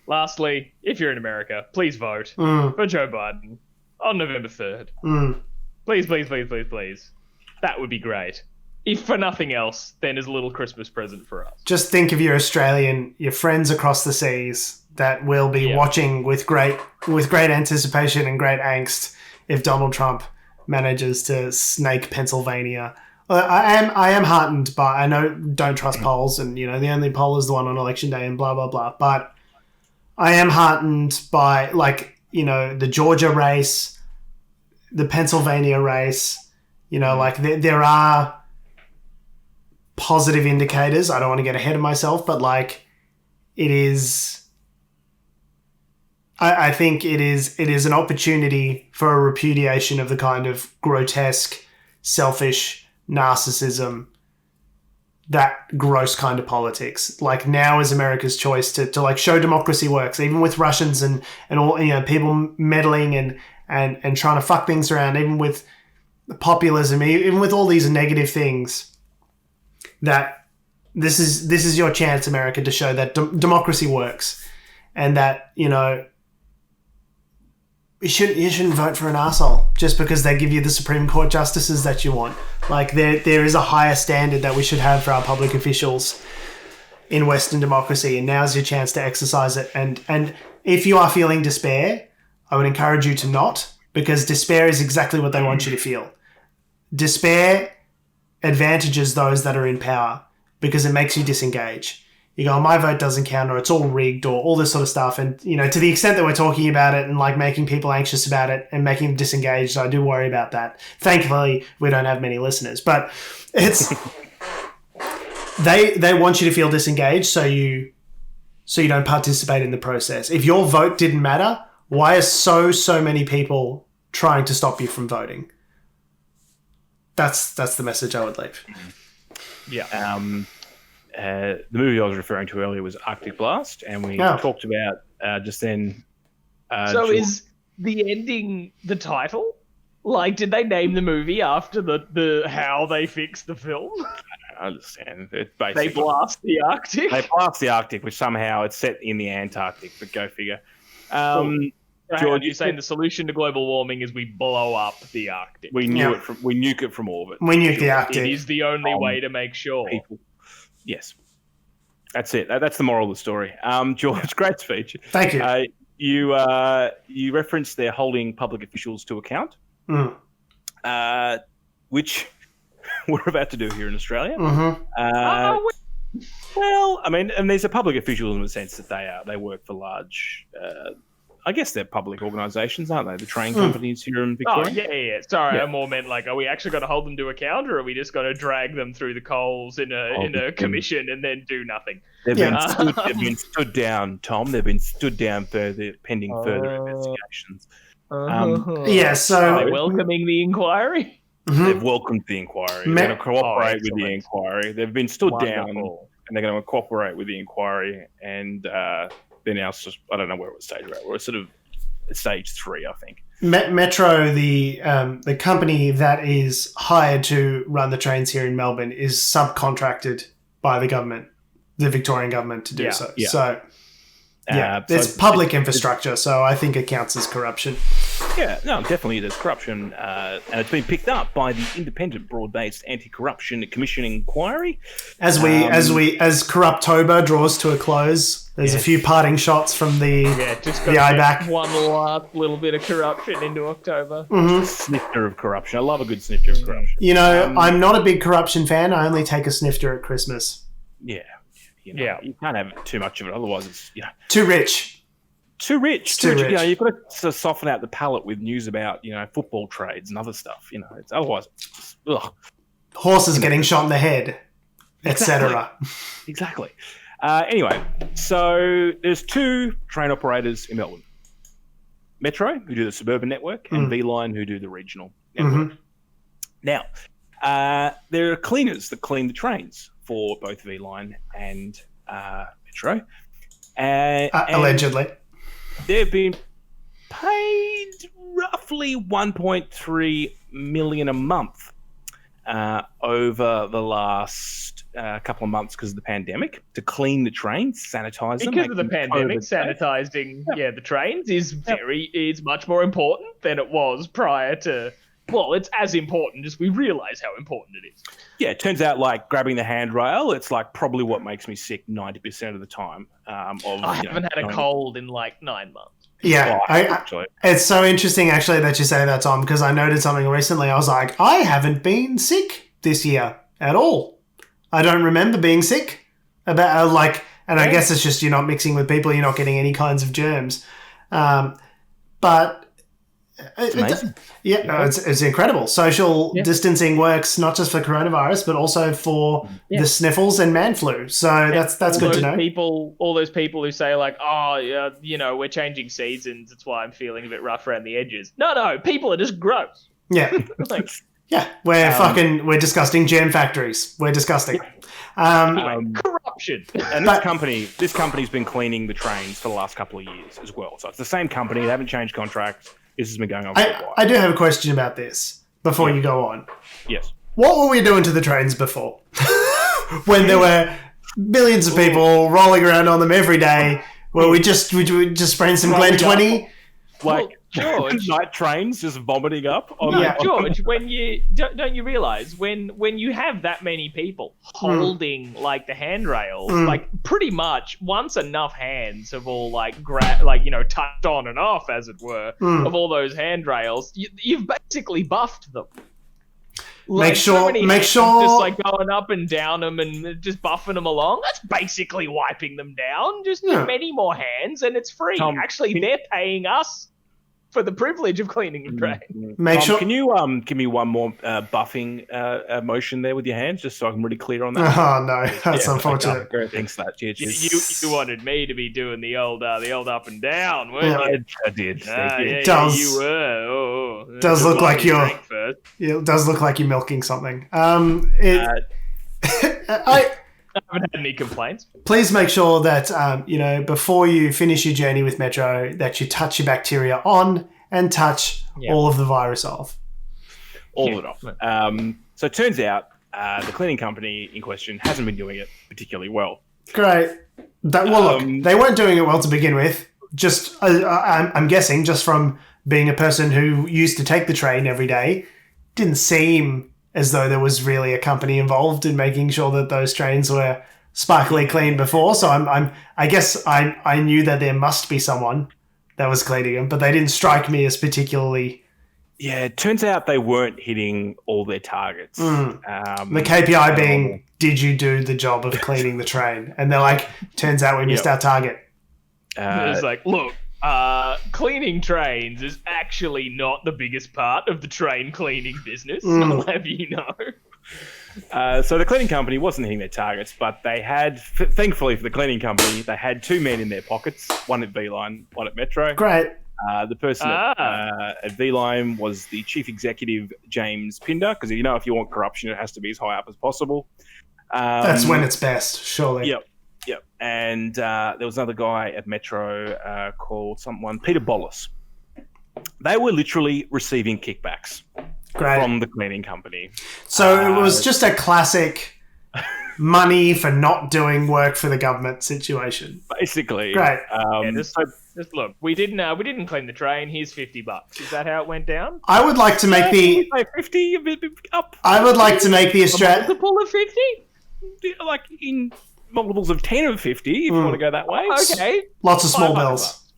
[SPEAKER 2] lastly, if you're in America, please vote for Joe Biden on November 3rd. Please, please, please, please, please. That would be great. If for nothing else, then as a little Christmas present for us.
[SPEAKER 1] Just think of your friends across the seas that will be watching with great anticipation and great angst if Donald Trump manages to snake Pennsylvania. I am heartened by, I know don't trust polls and the only poll is the one on election day and blah blah blah, but I am heartened by the Georgia race, the Pennsylvania race, there are positive indicators. I don't want to get ahead of myself, but it is, I think it is an opportunity for a repudiation of the kind of grotesque, selfish narcissism, that gross kind of politics. Now is America's choice to show democracy works, even with Russians and all, people meddling and trying to fuck things around, even with populism, even with all these negative things, that this is your chance, America, to show that democracy works, and that, you shouldn't vote for an arsehole just because they give you the Supreme Court justices that you want. There is a higher standard that we should have for our public officials in Western democracy, and now's your chance to exercise it. And if you are feeling despair, I would encourage you to not, because despair is exactly what they want you to feel. Despair advantages those that are in power because it makes you disengage. You go, my vote doesn't count, or it's all rigged, or all this sort of stuff. And, to the extent that we're talking about it and making people anxious about it and making them disengaged, I do worry about that. Thankfully, we don't have many listeners, but it's, they want you to feel disengaged so you don't participate in the process. If your vote didn't matter, why are so many people trying to stop you from voting? That's the message I would leave.
[SPEAKER 3] Yeah. The movie I was referring to earlier was Arctic Blast, and we talked about just then.
[SPEAKER 2] So is the ending the title? Did they name the movie after the how they fixed the film?
[SPEAKER 3] I understand. It's basically,
[SPEAKER 2] they blast the Arctic.
[SPEAKER 3] They blast the Arctic, which somehow it's set in the Antarctic, but go figure.
[SPEAKER 2] George, you're saying the solution to global warming is we blow up the Arctic.
[SPEAKER 3] We nuke it from orbit.
[SPEAKER 1] We nuke the Arctic.
[SPEAKER 2] It is the only way to make sure.
[SPEAKER 3] Yes. That's it. That's the moral of the story. George, great speech.
[SPEAKER 1] Thank you.
[SPEAKER 3] You referenced they're holding public officials to account, which we're about to do here in Australia.
[SPEAKER 1] Mm-hmm.
[SPEAKER 3] Well, I mean, and these are public officials in the sense that they work for large. I guess they're public organisations, aren't they? The train companies here in Victoria.
[SPEAKER 2] Oh, yeah. Sorry, I more meant like, are we actually going to hold them to account, or are we just going to drag them through the coals in a commission and then do nothing?
[SPEAKER 3] They've been stood down, Tom. They've been stood down pending further investigations.
[SPEAKER 1] So
[SPEAKER 2] are they welcoming the inquiry?
[SPEAKER 3] They've welcomed the inquiry. They're going to cooperate with the inquiry. They've been stood down, and they're going to cooperate with the inquiry. And they're now, I don't know where what stage we're at. We're sort of at stage 3, I think.
[SPEAKER 1] Metro, the company that is hired to run the trains here in Melbourne, is subcontracted by the government, the Victorian government, to do so.
[SPEAKER 3] Yeah.
[SPEAKER 1] So, it's public infrastructure, so I think it counts as corruption.
[SPEAKER 3] Yeah, no, definitely there's corruption, and it's been picked up by the independent, broad-based anti-corruption commission inquiry.
[SPEAKER 1] As Corruptober draws to a close, there's a few parting shots from the IBAC.
[SPEAKER 2] One last little bit of corruption into October.
[SPEAKER 3] Snifter of corruption. I love a good snifter of corruption.
[SPEAKER 1] You know, I'm not a big corruption fan. I only take a snifter at Christmas.
[SPEAKER 3] Yeah. You can't have too much of it, otherwise it's
[SPEAKER 1] too rich.
[SPEAKER 3] Too rich.
[SPEAKER 1] Too rich.
[SPEAKER 3] You know, you've got to sort of soften out the palate with news about football trades and other stuff. Otherwise, it's just, ugh.
[SPEAKER 1] Horses getting shot in the head, etc.
[SPEAKER 3] Exactly. Anyway, so there's 2 train operators in Melbourne: Metro, who do the suburban network, and V-Line, who do the regional network. Now, there are cleaners that clean the trains for both V-Line and Metro.
[SPEAKER 1] Allegedly.
[SPEAKER 3] They've been paid roughly $1.3 million a month over the last couple of months because of the pandemic to clean the trains, sanitize them.
[SPEAKER 2] Because of the pandemic, sanitizing the trains is much more important than it was prior to. Well, it's as important as we realise how important it is.
[SPEAKER 3] Yeah, it turns out like grabbing the handrail, it's like probably what makes me sick 90% of the time. I
[SPEAKER 2] haven't had a cold in like 9 months.
[SPEAKER 1] Yeah, it's so interesting actually that you say that, Tom, because I noted something recently. I was like, I haven't been sick this year at all. I don't remember being sick. And I guess it's just you're not mixing with people, you're not getting any kinds of germs. But
[SPEAKER 3] it's amazing.
[SPEAKER 1] It's incredible. Social distancing works not just for coronavirus, but also for the sniffles and man flu. So that's good to know.
[SPEAKER 2] All those people who say like, we're changing seasons. That's why I'm feeling a bit rough around the edges. No, people are just gross.
[SPEAKER 1] Yeah. We're disgusting germ factories. We're disgusting.
[SPEAKER 2] Corruption.
[SPEAKER 3] And this company's been cleaning the trains for the last couple of years as well. So it's the same company. They haven't changed contracts. This has been going on for a while.
[SPEAKER 1] I do have a question about this before you go on.
[SPEAKER 3] Yes.
[SPEAKER 1] What were we doing to the trains before? When there were millions of people rolling around on them every day, were we just spraying some Glen 20?
[SPEAKER 2] George,
[SPEAKER 3] night trains just vomiting up.
[SPEAKER 2] George, when you don't you realize when you have that many people holding like the handrails, like pretty much once enough hands have all touched on and off, as it were, of all those handrails, you've basically buffed them.
[SPEAKER 1] Make sure
[SPEAKER 2] just like going up and down them and just buffing them along. That's basically wiping them down. Just many more hands, and it's free.
[SPEAKER 3] Tom,
[SPEAKER 2] actually, they're paying us for the privilege of cleaning the train.
[SPEAKER 3] Can you give me one more buffing motion there with your hands, just so I can really clear on that?
[SPEAKER 1] Oh no, that's unfortunate.
[SPEAKER 3] Thanks for that.
[SPEAKER 2] You wanted me to be doing the old up and down, weren't you?
[SPEAKER 3] I did.
[SPEAKER 1] You
[SPEAKER 2] were.
[SPEAKER 1] Does look like it does look like you're milking something.
[SPEAKER 2] I haven't had any complaints.
[SPEAKER 1] Please make sure that, before you finish your journey with Metro, that you touch your bacteria on and touch all of the virus off.
[SPEAKER 3] All of it off. So it turns out the cleaning company in question hasn't been doing it particularly well.
[SPEAKER 1] Great. They weren't doing it well to begin with. Just, I'm guessing, just from being a person who used to take the train every day, didn't seem as though there was really a company involved in making sure that those trains were sparkly clean before. So I guess I knew that there must be someone that was cleaning them, but they didn't strike me as particularly
[SPEAKER 3] Yeah, it turns out they weren't hitting all their targets.
[SPEAKER 1] The KPI being, did you do the job of cleaning the train? And they're like, turns out we missed our target.
[SPEAKER 2] It's like, look, cleaning trains is actually not the biggest part of the train cleaning business. I'll have you know.
[SPEAKER 3] So the cleaning company wasn't hitting their targets, but they had, thankfully for the cleaning company, they had 2 men in their pockets, one at V-Line, one at Metro.
[SPEAKER 1] Great.
[SPEAKER 3] The person at V-Line was the chief executive, James Pinder, because if you want corruption, it has to be as high up as possible.
[SPEAKER 1] That's when it's best, surely.
[SPEAKER 3] Yep. And there was another guy at Metro called Peter Bollis. They were literally receiving kickbacks from the cleaning company.
[SPEAKER 1] So it was just a classic money for not doing work for the government situation.
[SPEAKER 3] Basically.
[SPEAKER 1] Great.
[SPEAKER 2] Just look, we didn't clean the train. Here's $50. Is that how it went down?
[SPEAKER 1] I would like to make the
[SPEAKER 3] 50 a bit up.
[SPEAKER 1] I would like to make the Australian
[SPEAKER 2] multiple of 50,
[SPEAKER 3] like in multiples of 10 of 50, if you want to go that way.
[SPEAKER 2] Okay,
[SPEAKER 1] lots of small bills.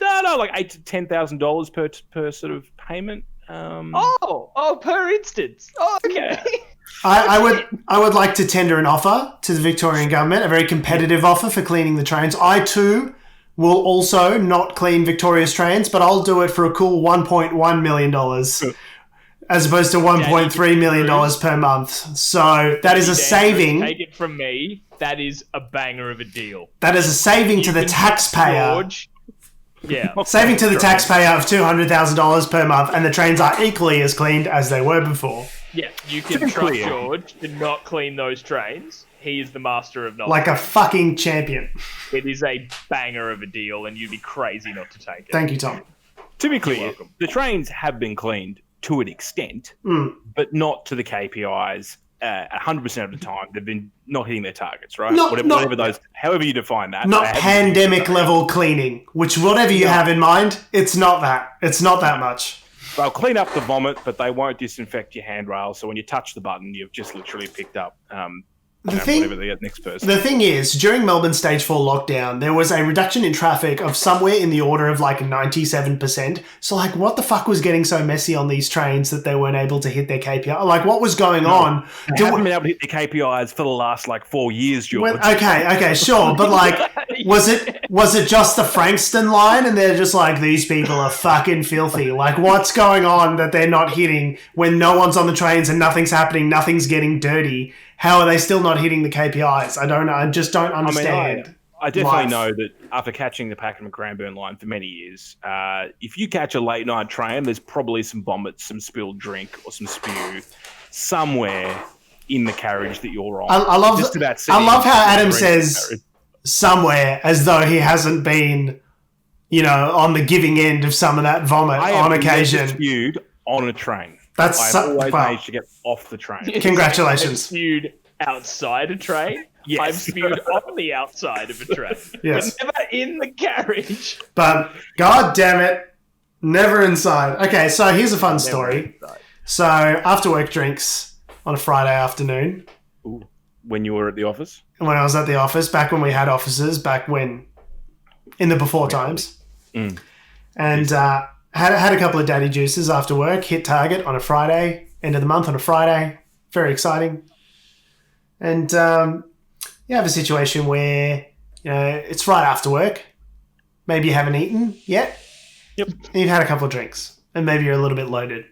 [SPEAKER 3] No, like $8,000 to $10,000 per sort of payment.
[SPEAKER 2] Per instance. Oh, okay.
[SPEAKER 1] I would like to tender an offer to the Victorian government, a very competitive offer for cleaning the trains. I too will also not clean Victoria's trains, but I'll do it for a cool $1.1 million as opposed to $1.3 million per month. So that is a saving.
[SPEAKER 2] Take it from me. That is a banger of a deal.
[SPEAKER 1] That is a saving to the taxpayer.
[SPEAKER 2] George. Yeah.
[SPEAKER 1] Saving to the taxpayer of $200,000 per month, and the trains are equally as cleaned as they were before.
[SPEAKER 2] Yeah, you can trust George to not clean those trains. He is the master of knowledge.
[SPEAKER 1] Like a fucking champion.
[SPEAKER 2] It is a banger of a deal, and you'd be crazy not to take it.
[SPEAKER 1] Thank you, Tom.
[SPEAKER 3] To be clear, the trains have been cleaned to an extent, but not to the KPIs 100% of the time. They've been not hitting their targets, right? However you define that.
[SPEAKER 1] Not pandemic level cleaning, which whatever you have in mind, it's not that. It's not that much.
[SPEAKER 3] They'll clean up the vomit, but they won't disinfect your handrail. So when you touch the button, you've just literally picked up whatever the next person.
[SPEAKER 1] The thing is, during Melbourne Stage 4 lockdown, there was a reduction in traffic of somewhere in the order of like 97%. So like, what the fuck was getting so messy on these trains that they weren't able to hit their KPI? Like, what was going on?
[SPEAKER 3] They haven't been able to hit their KPIs for the last like 4 years, George.
[SPEAKER 1] Okay, sure. But like, was it just the Frankston line and they're just like, these people are fucking filthy? Like, what's going on that they're not hitting when no one's on the trains and nothing's happening, nothing's getting dirty? How are they still not hitting the KPIs? I don't know. I just don't understand.
[SPEAKER 3] I definitely know that after catching the Pakenham Cranbourne line for many years, if you catch a late night train, there's probably some vomit, some spilled drink, or some spew somewhere in the carriage that you're on.
[SPEAKER 1] I love how Adam says somewhere as though he hasn't been, on the giving end of some of that vomit on occasion.
[SPEAKER 3] Spewed on a train.
[SPEAKER 1] I've
[SPEAKER 3] always managed to get off the train.
[SPEAKER 1] Congratulations.
[SPEAKER 2] I've spewed outside a train. Yes. I've spewed on the outside of a train.
[SPEAKER 1] Yes.
[SPEAKER 2] But never in the carriage.
[SPEAKER 1] But, god damn it, never inside. Okay, so here's a fun story. So, after work drinks on a Friday afternoon.
[SPEAKER 3] Ooh. When you were at the office?
[SPEAKER 1] When I was at the office, back when we had offices, in the before times. And, had a couple of daddy juices after work, hit target on a Friday, end of the month on a Friday. Very exciting. And you have a situation where, it's right after work. Maybe you haven't eaten yet.
[SPEAKER 3] Yep.
[SPEAKER 1] And you've had a couple of drinks. And maybe you're a little bit loaded.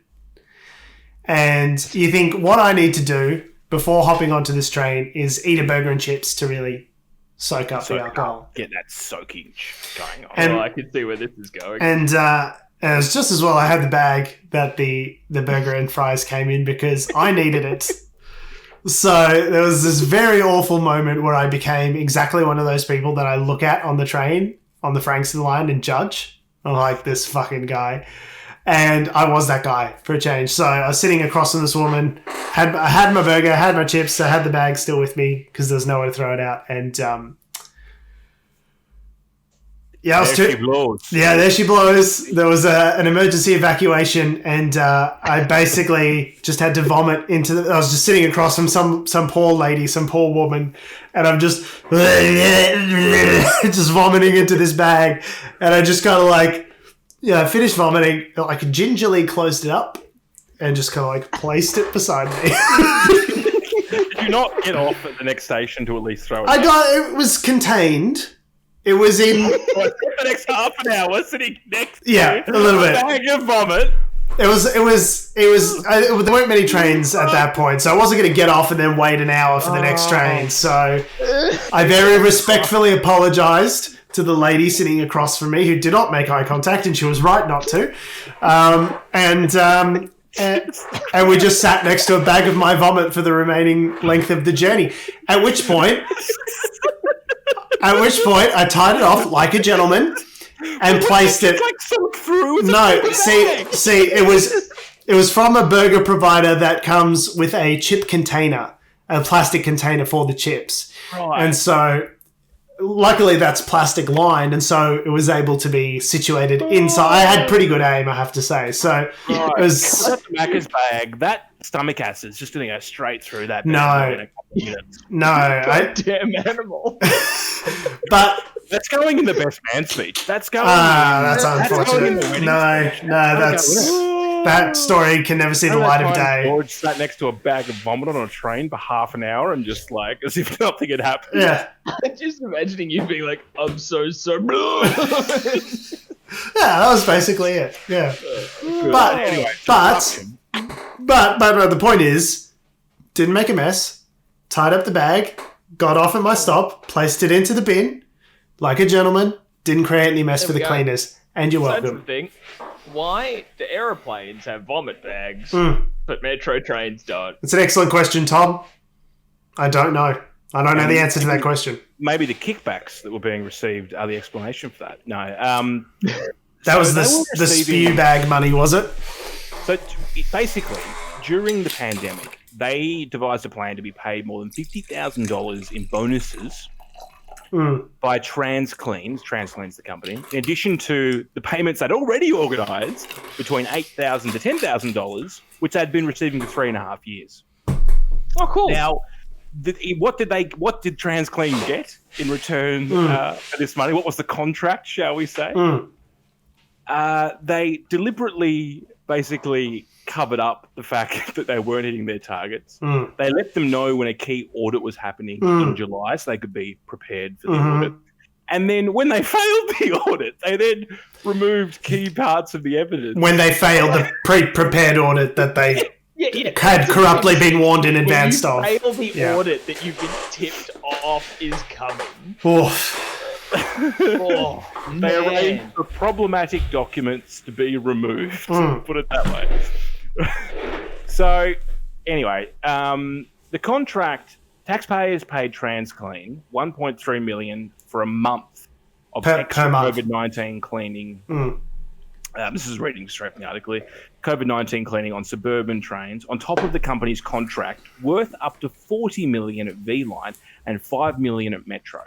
[SPEAKER 1] And you think, what I need to do before hopping onto this train is eat a burger and chips to really soak up the alcohol.
[SPEAKER 3] Get that soaking going on.
[SPEAKER 1] And,
[SPEAKER 2] I can see where this is going.
[SPEAKER 1] And it was just as well I had the bag that the burger and fries came in because I needed it. So there was this very awful moment where I became exactly one of those people that I look at on the train, on the Frankston line and judge. I'm like, this fucking guy. And I was that guy for a change. So I was sitting across from this woman, I had my burger, had my chips, I had the bag still with me because there was nowhere to throw it out. And there she blows. There was an emergency evacuation, and I basically just had to vomit into I was just sitting across from some poor lady, some poor woman, and I'm just just vomiting into this bag, and I just kind of like I finished vomiting. I gingerly closed it up and just kind of like placed it beside me.
[SPEAKER 3] Did you not get off at the next station to at least throw it?
[SPEAKER 1] It was contained. It was in
[SPEAKER 3] the next half an hour sitting next to
[SPEAKER 1] a little bit.
[SPEAKER 3] A bag of vomit.
[SPEAKER 1] There weren't many trains at that point, so I wasn't going to get off and then wait an hour for the next train. So I very respectfully apologised to the lady sitting across from me who did not make eye contact, and she was right not to. And we just sat next to a bag of my vomit for the remaining length of the journey. At which point I tied it off like a gentleman and placed it.
[SPEAKER 3] Like through.
[SPEAKER 1] No, see, it was from a burger provider that comes with a chip container, a plastic container for the chips,
[SPEAKER 3] right.
[SPEAKER 1] And so. Luckily, that's plastic lined, and so it was able to be situated inside. I had pretty good aim, I have to say. So it was.
[SPEAKER 3] That Macca's bag, that stomach acid's just going to go straight through that.
[SPEAKER 1] No,
[SPEAKER 3] in a couple of minutes.
[SPEAKER 1] No,
[SPEAKER 2] damn animal.
[SPEAKER 1] But
[SPEAKER 3] that's going in the best man speech. That's going.
[SPEAKER 1] That's unfortunate. That story can never see the light of day.
[SPEAKER 3] George sat next to a bag of vomit on a train for half an hour and just like as if nothing had happened.
[SPEAKER 1] Yeah.
[SPEAKER 2] I'm just imagining you being like, I'm so
[SPEAKER 1] Yeah, that was basically it. Yeah. But
[SPEAKER 3] anyway,
[SPEAKER 1] but the point is, didn't make a mess, tied up the bag, got off at my stop, placed it into the bin like a gentleman, didn't create any mess for the cleaners, and you're welcome.
[SPEAKER 2] That's the thing. Why do aeroplanes have vomit bags, but metro trains don't?
[SPEAKER 1] It's an excellent question, Tom. I don't know. I don't know the answer to that question.
[SPEAKER 3] Maybe the kickbacks that were being received are the explanation for that. No.
[SPEAKER 1] That was the spew bag money, was it?
[SPEAKER 3] So basically, during the pandemic, they devised a plan to be paid more than $50,000 in bonuses by TransClean's the company, in addition to the payments they'd already organised between $8,000 to $10,000, which they'd been receiving for 3.5 years.
[SPEAKER 2] Oh, cool.
[SPEAKER 3] Now, what did TransClean get in return for this money? What was the contract, shall we say? They deliberately basically covered up the fact that they weren't hitting their targets. They let them know when a key audit was happening in July so they could be prepared for the audit. And then when they failed the audit, they then removed key parts of the evidence.
[SPEAKER 1] When they failed the pre-prepared audit that they had corruptly been warned in advance of.
[SPEAKER 2] When you fail the audit that you've been tipped off is coming.
[SPEAKER 3] They arranged for problematic documents to be removed, put it that way. So, anyway, the contract, taxpayers paid TransClean $1.3 million for a month of extra COVID-19 cleaning. This is reading straight from the article. COVID-19 cleaning on suburban trains, on top of the company's contract, worth up to $40 million at V-Line and $5 million at Metro.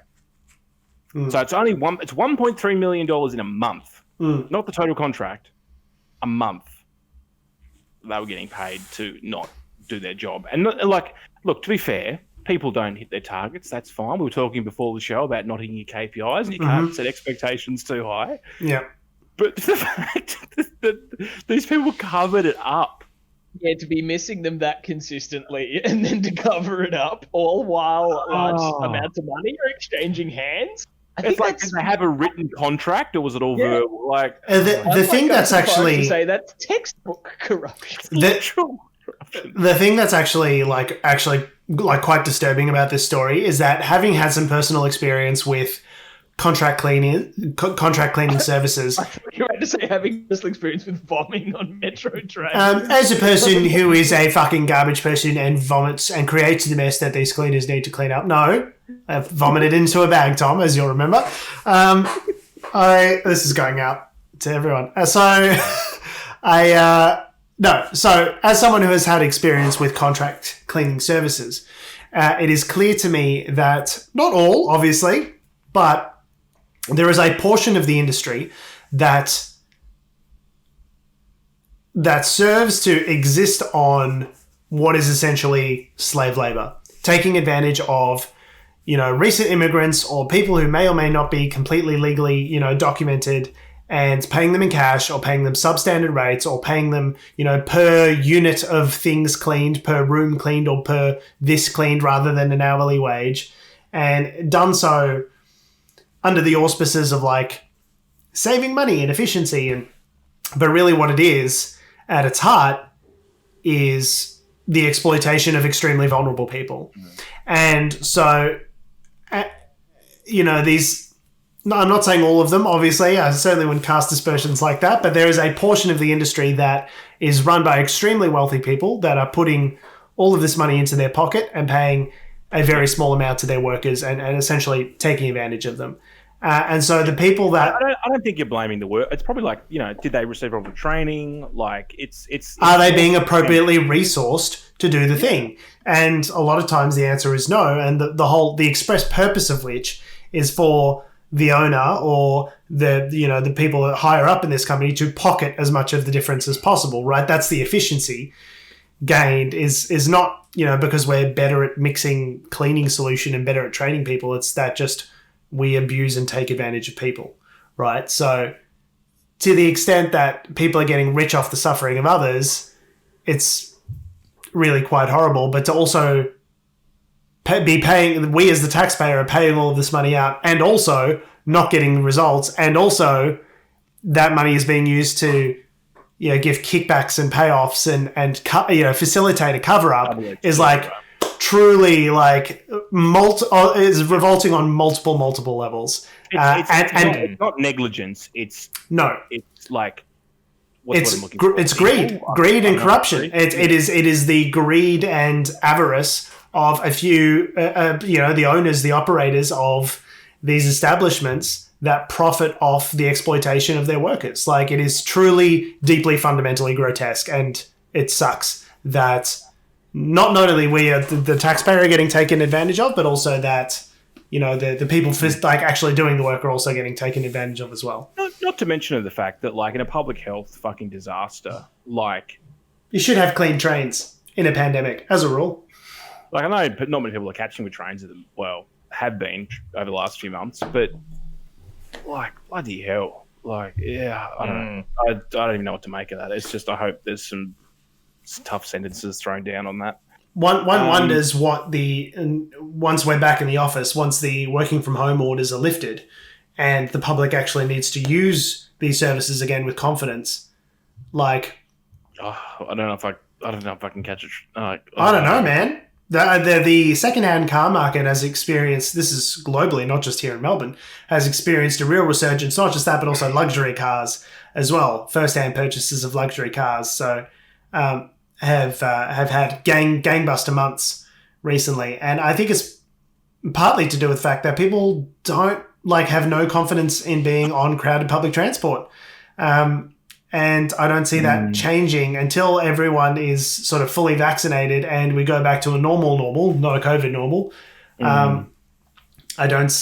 [SPEAKER 3] So it's only it's $1.3 million in a month, not the total contract. A month they were getting paid to not do their job. And look, to be fair, people don't hit their targets. That's fine. We were talking before the show about not hitting your KPIs, and you can't set expectations too high.
[SPEAKER 1] Yeah.
[SPEAKER 3] But the fact that these people covered it up.
[SPEAKER 2] Yeah, to be missing them that consistently and then to cover it up, all while large amounts of money are exchanging hands.
[SPEAKER 3] It's like, did they have a written contract, or was it all verbal? Like
[SPEAKER 1] the thing that's actually
[SPEAKER 2] say that's textbook corruption.
[SPEAKER 1] The thing that's actually quite disturbing about this story is that, having had some personal experience with contract cleaning services.
[SPEAKER 2] You had to say having personal experience with vomiting on metro trains.
[SPEAKER 1] As a person who is a fucking garbage person and vomits and creates the mess that these cleaners need to clean up. No, I've vomited into a bag, Tom, as you'll remember. This is going out to everyone. So as someone who has had experience with contract cleaning services, it is clear to me that, not all, obviously, but there is a portion of the industry that serves to exist on what is essentially slave labor, taking advantage of, recent immigrants or people who may or may not be completely legally, documented, and paying them in cash or paying them substandard rates or paying them, per unit of things cleaned, per room cleaned or per this cleaned rather than an hourly wage, and done so under the auspices of like saving money and efficiency. But really what it is at its heart is the exploitation of extremely vulnerable people. And so, these, I'm not saying all of them, obviously. I certainly wouldn't cast aspersions like that, but there is a portion of the industry that is run by extremely wealthy people that are putting all of this money into their pocket and paying a very small amount to their workers and essentially taking advantage of them. And so the people that...
[SPEAKER 3] I don't think you're blaming the work. It's probably like, did they receive all the training? Like, it's
[SPEAKER 1] are they being appropriately resourced to do the thing? And a lot of times the answer is no. And the express purpose of which is for the owner or the people that higher up in this company to pocket as much of the difference as possible, right? That's the efficiency gained is not, because we're better at mixing cleaning solution and better at training people. It's that just we abuse and take advantage of people, right? So to the extent that people are getting rich off the suffering of others, it's really quite horrible. But to also be paying, we as the taxpayer are paying all of this money out and also not getting results, and also that money is being used to give kickbacks and payoffs and facilitate a cover-up is like truly like is revolting on multiple levels.
[SPEAKER 3] It's not negligence. It's like
[SPEAKER 1] it's greed and corruption. It is the greed and avarice of a few the owners, the operators of these establishments that profit off the exploitation of their workers. Like, it is truly deeply fundamentally grotesque, and it sucks that not only we are the taxpayer are getting taken advantage of, but also that the people like actually doing the work are also getting taken advantage of as well.
[SPEAKER 3] Not to mention the fact that, like, in a public health fucking disaster, like,
[SPEAKER 1] you should have clean trains in a pandemic as a rule.
[SPEAKER 3] Like, I know not many people are catching with trains at them. Well, have been over the last few months, but like, bloody hell, like, yeah, I don't know. I don't even know what to make of that. It's just, I hope there's some tough sentences thrown down on that.
[SPEAKER 1] One wonders what once we're back in the office, once the working from home orders are lifted and the public actually needs to use these services again with confidence, like,
[SPEAKER 3] I don't know if I can catch it.
[SPEAKER 1] I don't know, man. The second-hand car market has experienced, this is globally, not just here in Melbourne, has experienced a real resurgence, not just that, but also luxury cars as well, first-hand purchases of luxury cars. So have had gangbuster months recently. And I think it's partly to do with the fact that people don't have no confidence in being on crowded public transport. And I don't see that changing until everyone is sort of fully vaccinated and we go back to a normal, not a COVID normal. I don't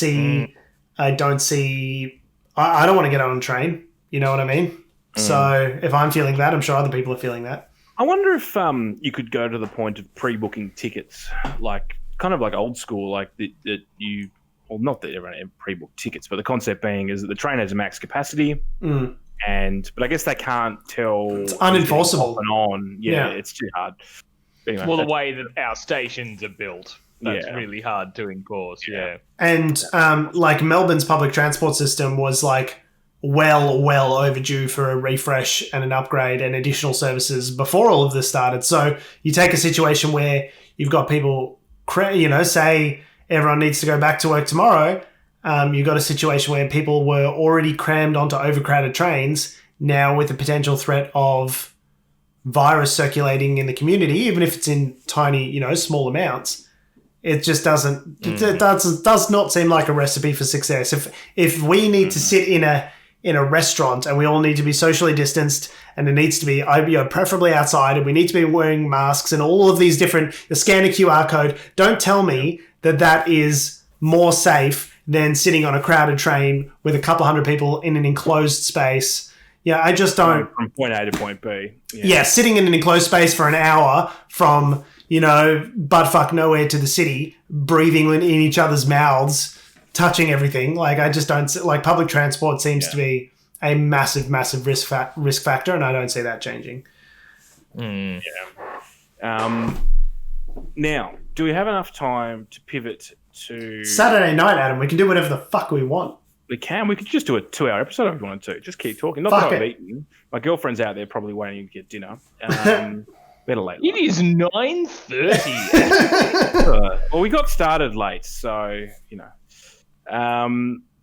[SPEAKER 1] want to get on a train. You know what I mean? So if I'm feeling that, I'm sure other people are feeling that.
[SPEAKER 3] I wonder if you could go to the point of pre-booking tickets, like kind of like old school, like that you, well, not that everyone ever pre-booked tickets, but the concept being is that the train has a max capacity. But I guess they can't tell.
[SPEAKER 1] It's unenforceable.
[SPEAKER 3] Yeah, it's too hard. Anyway,
[SPEAKER 2] well, the way that our stations are built, that's really hard to enforce. Yeah.
[SPEAKER 1] And Melbourne's public transport system was well overdue for a refresh and an upgrade and additional services before all of this started. So you take a situation where you've got people, say everyone needs to go back to work tomorrow. You've got a situation where people were already crammed onto overcrowded trains, now with the potential threat of virus circulating in the community, even if it's in tiny, small amounts. It just doesn't. It does not seem like a recipe for success. If we need to sit in a restaurant and we all need to be socially distanced and it needs to be preferably outside and we need to be wearing masks and all of these different, scan a QR code. Don't tell me that is more safe than sitting on a crowded train with a couple hundred people in an enclosed space. Yeah, I just don't.
[SPEAKER 3] From point A to point B.
[SPEAKER 1] Yeah, sitting in an enclosed space for an hour from, buttfuck nowhere to the city, breathing in each other's mouths, touching everything. I just don't, public transport seems to be a massive, massive risk factor, and I don't see that changing.
[SPEAKER 3] Yeah. Now, do we have enough time to pivot to
[SPEAKER 1] Saturday night, Adam? We can do whatever the fuck we want.
[SPEAKER 3] We can. We could just do a 2-hour episode if we wanted to. Just keep talking. Not
[SPEAKER 1] Fuck
[SPEAKER 3] that I've
[SPEAKER 1] it.
[SPEAKER 3] eaten. My girlfriend's out there probably waiting to get dinner. Better late.
[SPEAKER 2] It is 9:30.
[SPEAKER 3] Well, we got started late, so, you know.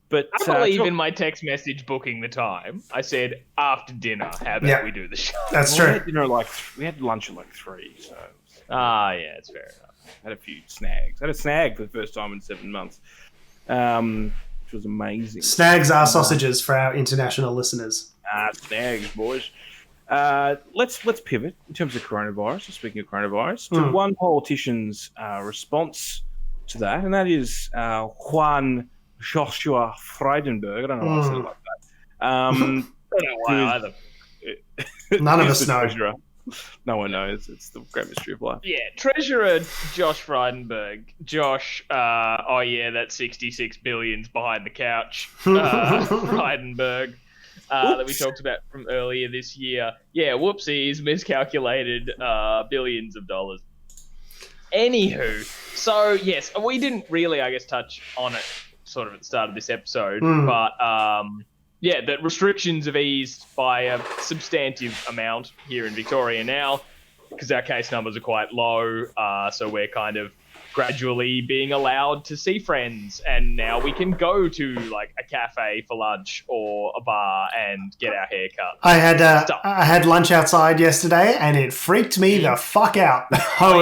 [SPEAKER 3] But
[SPEAKER 2] I believe in my text message booking the time. I said after dinner. How about we do the show?
[SPEAKER 1] That's
[SPEAKER 3] we
[SPEAKER 1] true.
[SPEAKER 3] had dinner we had lunch at 3, so.
[SPEAKER 2] Yeah, it's fair enough.
[SPEAKER 3] Had a few snags. Had a snag for the first time in 7 months, which was amazing.
[SPEAKER 1] Snags are sausages for our international listeners.
[SPEAKER 3] Snags, boys. Let's pivot in terms of coronavirus. Speaking of coronavirus, to one politician's response to that, and that is Juan Joshua Frydenberg. I don't know why I said it like that.
[SPEAKER 2] I don't know why either.
[SPEAKER 1] None of us know.
[SPEAKER 3] Treasurer. No one knows. It's the great mystery of life.
[SPEAKER 2] Yeah, Treasurer Josh Frydenberg. Josh, that 66 billion's behind the couch. Frydenberg, that we talked about from earlier this year. Yeah, whoopsies, miscalculated billions of dollars. Anywho, so yes, we didn't really, I guess, touch on it sort of at the start of this episode, but that restrictions have eased by a substantive amount here in Victoria now, because our case numbers are quite low, so we're kind of gradually being allowed to see friends, and now we can go to like a cafe for lunch or a bar and get our hair cut.
[SPEAKER 1] I had lunch outside yesterday, and it freaked me the fuck out. I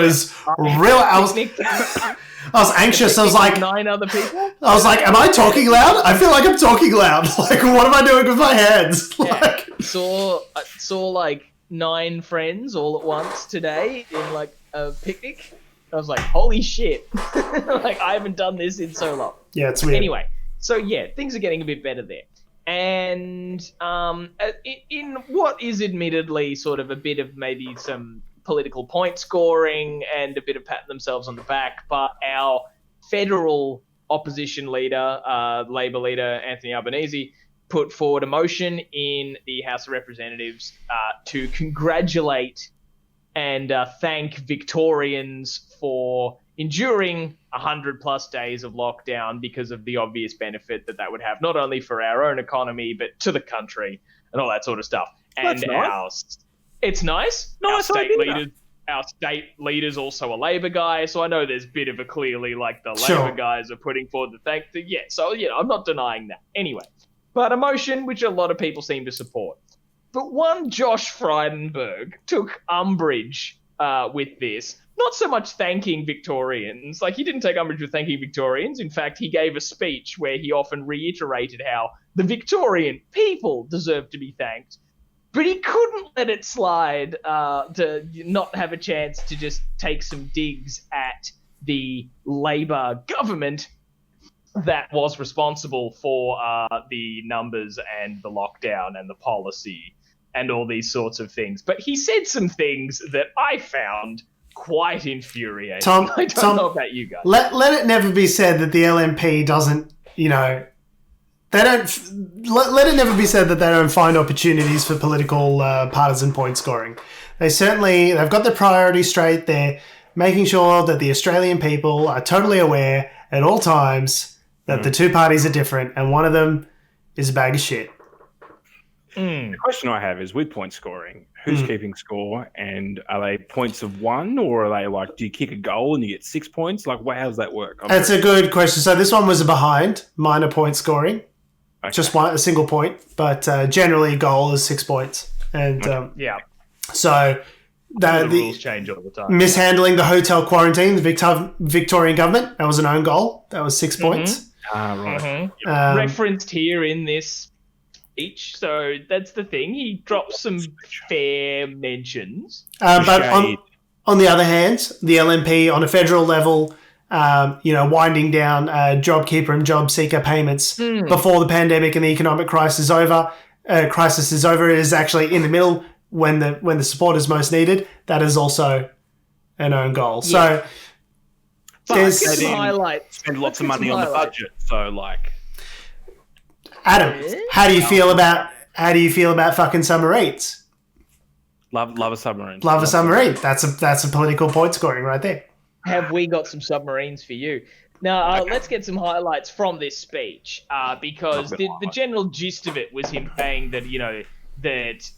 [SPEAKER 1] was anxious. I was like,
[SPEAKER 2] 9 other people.
[SPEAKER 1] I was like, am I talking loud? I feel like I'm talking loud. Like, what am I doing with my hands?
[SPEAKER 2] Yeah. Saw like 9 friends all at once today in like a picnic. I was like, holy shit. Like, I haven't done this in so long.
[SPEAKER 1] Yeah, it's weird.
[SPEAKER 2] Anyway, so yeah, things are getting a bit better there. And in what is admittedly sort of a bit of maybe some political point scoring and a bit of patting themselves on the back, but our federal opposition leader, Labor leader Anthony Albanese, put forward a motion in the House of Representatives to congratulate and thank Victorians for enduring 100+ days of lockdown because of the obvious benefit that would have, not only for our own economy, but to the country and all that sort of stuff.
[SPEAKER 3] That's nice.
[SPEAKER 2] It's nice. Our state leader's also a Labor guy, so I know there's a bit of a clearly like the Labor guys are putting forward the thank. Yeah, so I'm not denying that. Anyway, but a motion which a lot of people seem to support. But one Josh Frydenberg took umbrage with this. Not so much thanking Victorians. Like, he didn't take umbrage with thanking Victorians. In fact, he gave a speech where he often reiterated how the Victorian people deserve to be thanked. But he couldn't let it slide to not have a chance to just take some digs at the Labor government that was responsible for the numbers and the lockdown and the policy and all these sorts of things. But he said some things that I found quite infuriating.
[SPEAKER 1] Tom,
[SPEAKER 2] I don't know about you guys.
[SPEAKER 1] Let it never be said that the LNP doesn't, let it never be said that they don't find opportunities for political partisan point scoring. They've got their priorities straight. They're making sure that the Australian people are totally aware at all times that the two parties are different, and one of them is a bag of shit.
[SPEAKER 3] The question I have is, with point scoring, who's keeping score, and are they points of 1, or are they like, do you kick a goal and you get 6 points? Like, how does that work?
[SPEAKER 1] That's a good question. So this one was a behind, minor point scoring. Okay. Just a single point, but generally goal is 6 points. And so
[SPEAKER 2] the rules change all the time.
[SPEAKER 1] Mishandling the hotel quarantine, the Victorian government, that was an own goal. That was 6 points.
[SPEAKER 3] Right.
[SPEAKER 2] Referenced here in this speech, so that's the thing. He dropped some fair mentions.
[SPEAKER 1] But on the other hand, the LNP on a federal level, winding down JobKeeper and JobSeeker payments before the pandemic and the economic crisis is over. It is actually in the middle when the support is most needed. That is also an own goal.
[SPEAKER 2] Yeah.
[SPEAKER 1] So
[SPEAKER 2] there's some highlights.
[SPEAKER 3] Spend lots of money on the budget. So, like,
[SPEAKER 1] Adam, how do you feel about how do you feel about fucking submarines?
[SPEAKER 3] Love a submarine.
[SPEAKER 1] Love a submarine. That's a political point scoring right there.
[SPEAKER 2] Have we got some submarines for you? Now, let's get some highlights from this speech, because the general gist of it was him saying that, that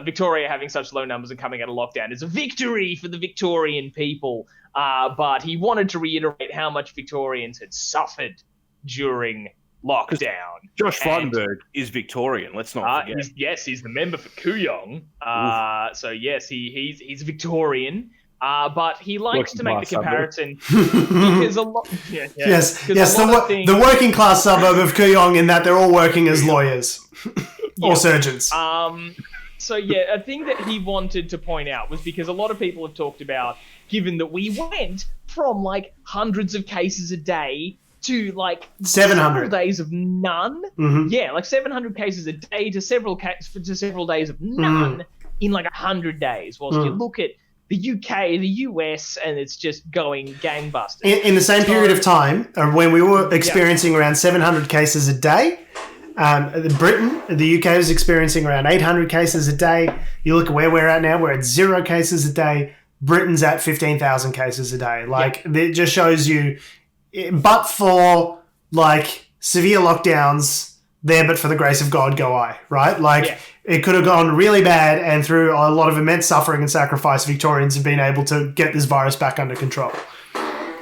[SPEAKER 2] Victoria having such low numbers and coming out of lockdown is a victory for the Victorian people. But he wanted to reiterate how much Victorians had suffered during lockdown.
[SPEAKER 3] Josh Frydenberg is Victorian. Let's not forget.
[SPEAKER 2] He's the member for Kooyong. So yes, he's Victorian. But he likes to make the comparison because a lot.
[SPEAKER 1] The working class suburb of Kooyong, in that they're all working as lawyers or surgeons.
[SPEAKER 2] So a thing that he wanted to point out was because a lot of people have talked about, given that we went from like hundreds of cases a day to like
[SPEAKER 1] 700
[SPEAKER 2] days of none.
[SPEAKER 1] Mm-hmm.
[SPEAKER 2] Yeah, like 700 cases a day to several days of none in like 100 days. Whilst you look at the UK, the US, and it's just going gangbusters.
[SPEAKER 1] In the same period of time, when we were experiencing around 700 cases a day, Britain, the UK was experiencing around 800 cases a day. You look at where we're at now, we're at 0 cases a day. Britain's at 15,000 cases a day. It just shows you, but for like severe lockdowns, there but for the grace of God go I, right? It could have gone really bad, and through a lot of immense suffering and sacrifice, Victorians have been able to get this virus back under control.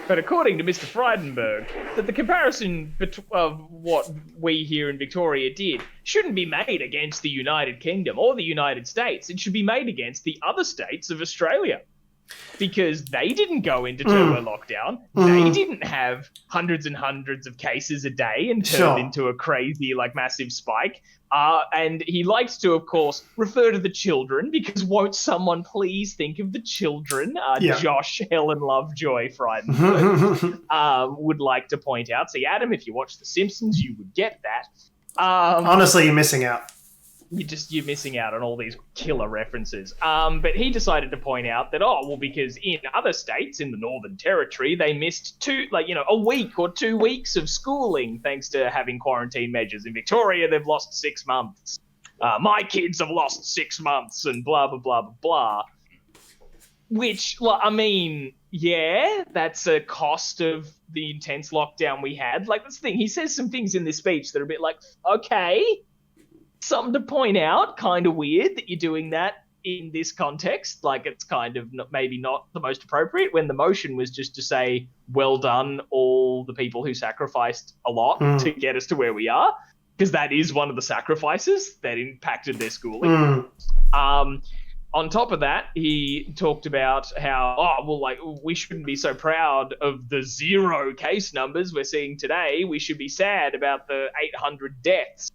[SPEAKER 2] But according to Mr. Frydenberg, that the comparison of what we here in Victoria did shouldn't be made against the United Kingdom or the United States. It should be made against the other states of Australia. Because they didn't go into turbo lockdown. They didn't have hundreds and hundreds of cases a day and turned into a crazy, massive spike. And he likes to, of course, refer to the children, because won't someone please think of the children? Josh, Helen Lovejoy, Frydenberg would like to point out. See, Adam, if you watch The Simpsons, you would get that.
[SPEAKER 1] Honestly, you're missing out.
[SPEAKER 2] You're missing out on all these killer references. But he decided to point out that, because in other states in the Northern Territory, they missed a week or 2 weeks of schooling thanks to having quarantine measures. In Victoria, they've lost 6 months. My kids have lost 6 months and blah, blah, blah, blah, blah. Which, that's a cost of the intense lockdown we had. That's the thing. He says some things in this speech that are a bit okay. Something to point out, kind of weird that you're doing that in this context. It's kind of maybe not the most appropriate, when the motion was just to say, well done, all the people who sacrificed a lot to get us to where we are, because that is one of the sacrifices that impacted their schooling. On top of that, he talked about how, we shouldn't be so proud of the 0 case numbers we're seeing today. We should be sad about the 800 deaths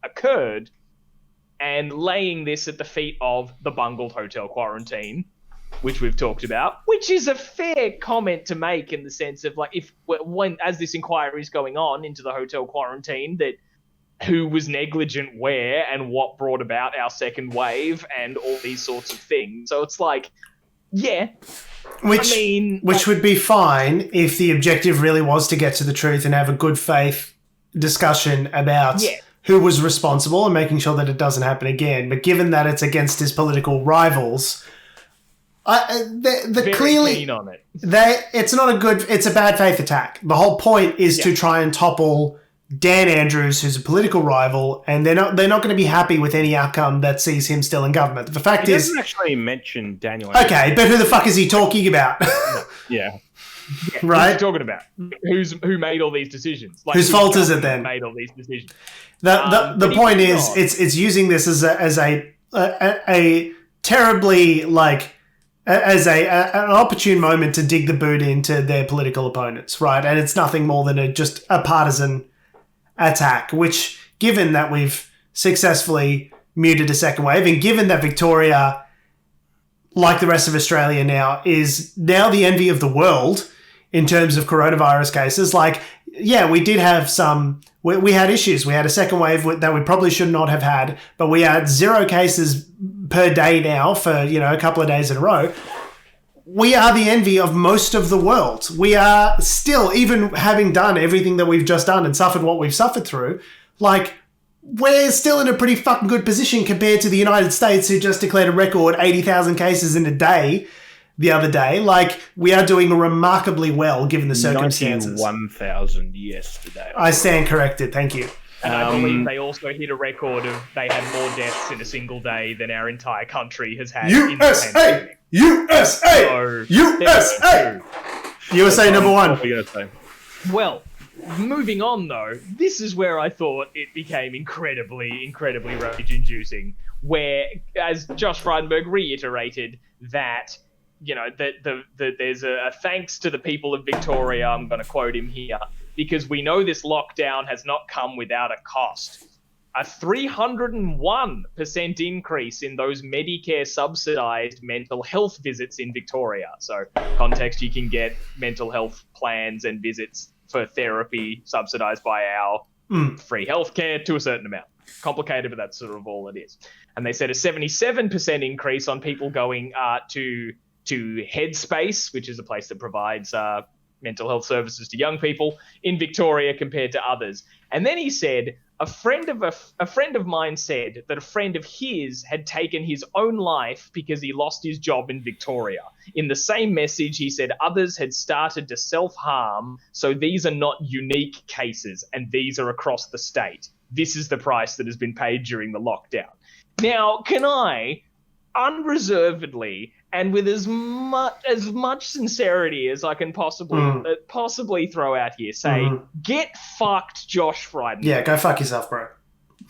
[SPEAKER 2] occurred, and laying this at the feet of the bungled hotel quarantine, which we've talked about, which is a fair comment to make in the sense of as this inquiry is going on into the hotel quarantine, that who was negligent where and what brought about our second wave and all these sorts of things. So it's
[SPEAKER 1] which would be fine if the objective really was to get to the truth and have a good faith discussion about who was responsible and making sure that it doesn't happen again. But given that it's against his political rivals, they're clearly
[SPEAKER 2] keen on it.
[SPEAKER 1] It's a bad faith attack. The whole point is to try and topple Dan Andrews, who's a political rival, and they're not going to be happy with any outcome that sees him still in government. The fact is,
[SPEAKER 3] he doesn't actually mention Daniel Andrews.
[SPEAKER 1] Okay, but who the fuck is he talking about?
[SPEAKER 2] Yeah,
[SPEAKER 1] right.
[SPEAKER 2] Who's he talking about? Who made all these decisions?
[SPEAKER 1] Whose fault is it then?
[SPEAKER 2] Made all these decisions.
[SPEAKER 1] The point is, it's using this as a terribly as an opportune moment to dig the boot into their political opponents, right? And it's nothing more than just a partisan attack. Which, given that we've successfully muted a second wave, and given that Victoria, like the rest of Australia now, is now the envy of the world in terms of coronavirus cases, we did have some. We had issues. We had a second wave that we probably should not have had, but we had 0 cases per day now for, a couple of days in a row. We are the envy of most of the world. We are still, even having done everything that we've just done and suffered what we've suffered through, we're still in a pretty fucking good position compared to the United States, who just declared a record 80,000 cases in a day the other day. Like, we are doing remarkably well given the circumstances.
[SPEAKER 3] 91,000 yesterday.
[SPEAKER 1] I stand corrected. Thank you.
[SPEAKER 2] And I believe they also hit a record of they had more deaths in a single day than our entire country has had.
[SPEAKER 1] USA! USA!
[SPEAKER 2] So,
[SPEAKER 1] USA! USA number one.
[SPEAKER 2] Well, moving on though, this is where I thought it became incredibly rage-inducing. Where, as Josh Frydenberg reiterated, that there's a thanks to the people of Victoria. I'm going to quote him here, because we know this lockdown has not come without a cost. A 301% increase in those Medicare subsidised mental health visits in Victoria. So, context, you can get mental health plans and visits for therapy subsidised by our free healthcare to a certain amount. Complicated, but that's sort of all it is. And they said a 77% increase on people going to Headspace, which is a place that provides mental health services to young people in Victoria compared to others. And then he said, a friend of mine said that a friend of his had taken his own life because he lost his job in Victoria. In the same message, he said others had started to self-harm, so these are not unique cases, and these are across the state. This is the price that has been paid during the lockdown. Now, can I unreservedly and with as much sincerity as I can possibly throw out here, say, get fucked, Josh Frydenberg.
[SPEAKER 1] Yeah, go fuck yourself, bro.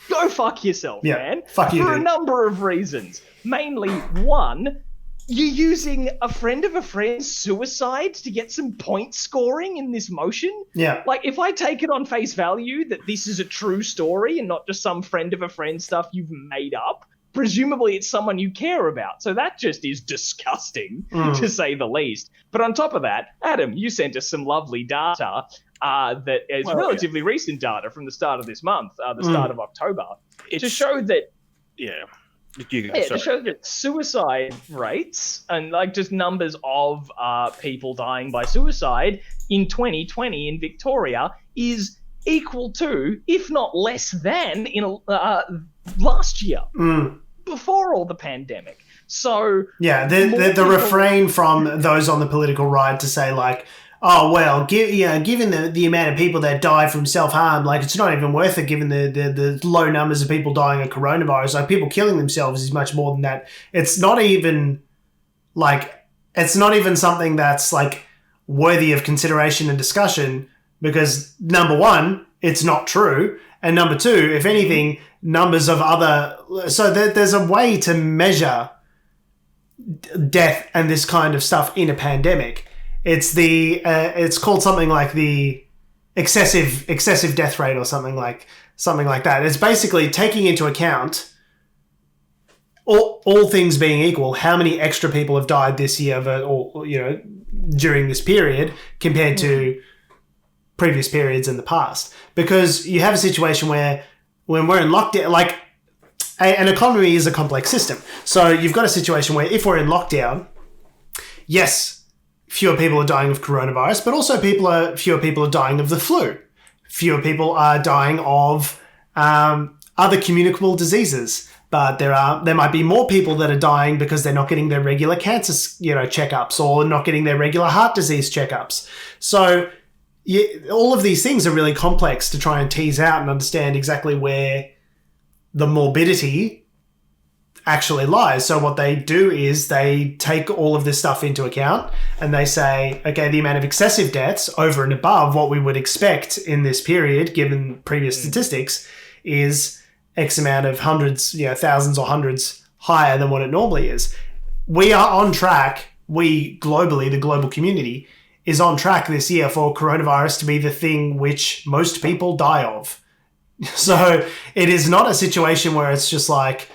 [SPEAKER 2] Go fuck yourself, man.
[SPEAKER 1] Fuck you,
[SPEAKER 2] For
[SPEAKER 1] dude.
[SPEAKER 2] a number of reasons. Mainly, one, you're using a friend of a friend's suicide to get some point scoring in this motion.
[SPEAKER 1] Yeah.
[SPEAKER 2] Like, if I take it on face value that this is a true story and not just some friend of a friend stuff you've made up, presumably it's someone you care about. So that just is disgusting, to say the least. But on top of that, Adam, you sent us some lovely data that is relatively recent data from the start of this month, the start of October, to show that... to show that suicide rates and like just numbers of people dying by suicide in 2020 in Victoria is equal to, if not less than, in last year. Before all the pandemic. So
[SPEAKER 1] yeah, the refrain from those on the political right to say like, oh well, given the amount of people that die from self-harm, like it's not even worth it given the low numbers of people dying of coronavirus. Like people killing themselves is much more than that. It's not even something that's like worthy of consideration and discussion because number one, it's not true. And number two, if anything, numbers of other... So there's a way to measure death and this kind of stuff in a pandemic. It's called something like the excessive death rate or something like that. It's basically taking into account all things being equal, how many extra people have died this year during this period compared to previous periods in the past. Because you have a situation where when we're in lockdown, like an economy is a complex system. So you've got a situation where if we're in lockdown, yes, fewer people are dying of coronavirus, but also fewer people are dying of the flu. Fewer people are dying of other communicable diseases. But there might be more people that are dying because they're not getting their regular cancer, checkups or not getting their regular heart disease checkups. So all of these things are really complex to try and tease out and understand exactly where the morbidity actually lies. So what they do is they take all of this stuff into account and they say, okay, the amount of excessive deaths over and above what we would expect in this period, given previous statistics, is X amount of hundreds, thousands or hundreds higher than what it normally is. We are on track. We globally, the global community, is on track this year for coronavirus to be the thing which most people die of. So it is not a situation where it's just like,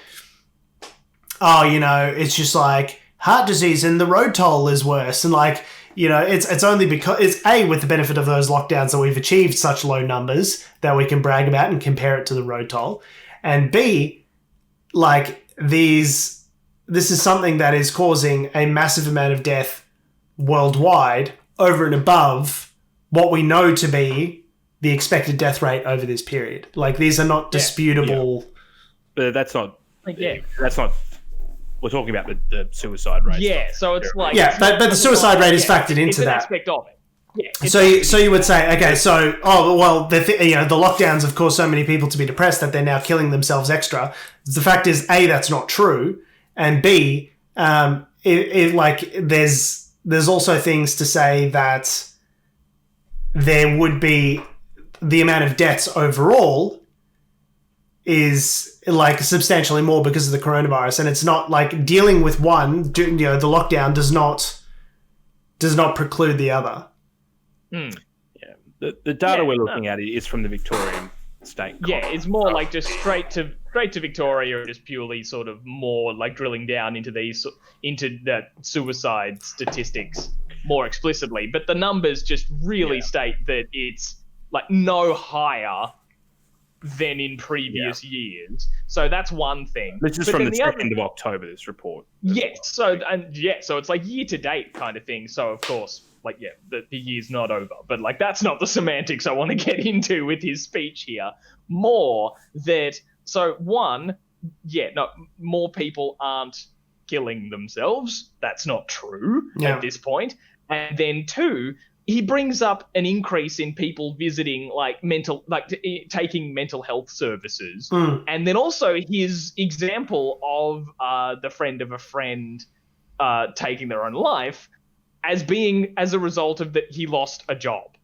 [SPEAKER 1] it's just like heart disease and the road toll is worse. And it's only because it's with the benefit of those lockdowns that we've achieved such low numbers that we can brag about and compare it to the road toll. And B, this is something that is causing a massive amount of death worldwide over and above what we know to be the expected death rate over this period. Like, these are not disputable.
[SPEAKER 3] But that's not.
[SPEAKER 2] Like,
[SPEAKER 3] That's not. We're talking about the suicide rate.
[SPEAKER 2] Yeah, so it's like...
[SPEAKER 1] Yeah, but the suicide rate is factored into
[SPEAKER 2] it's an
[SPEAKER 1] that.
[SPEAKER 2] aspect of it. Yeah,
[SPEAKER 1] So you would say, okay, so the lockdowns have caused so many people to be depressed that they're now killing themselves extra. The fact is, A, that's not true, and B, there's also things to say that there would be the amount of deaths overall is like substantially more because of the coronavirus, and it's not like dealing with one. The lockdown does not preclude the other.
[SPEAKER 3] Yeah, the data we're looking at is from the Victorian state.
[SPEAKER 2] Yeah, it's more like just straight to Victoria, or just purely sort of more like drilling down into the suicide statistics more explicitly. But the numbers just really state that it's like no higher than in previous years. So that's one thing.
[SPEAKER 3] This is from the 2nd of October, this report.
[SPEAKER 2] Yes. So it's like year to date kind of thing. So of course, like, the year's not over, but like, that's not the semantics I want to get into with his speech here. More that, so one, more people aren't killing themselves. That's not true at this point. And then two, he brings up an increase in people visiting taking mental health services. And then also his example of the friend of a friend taking their own life as being as a result of that he lost a job.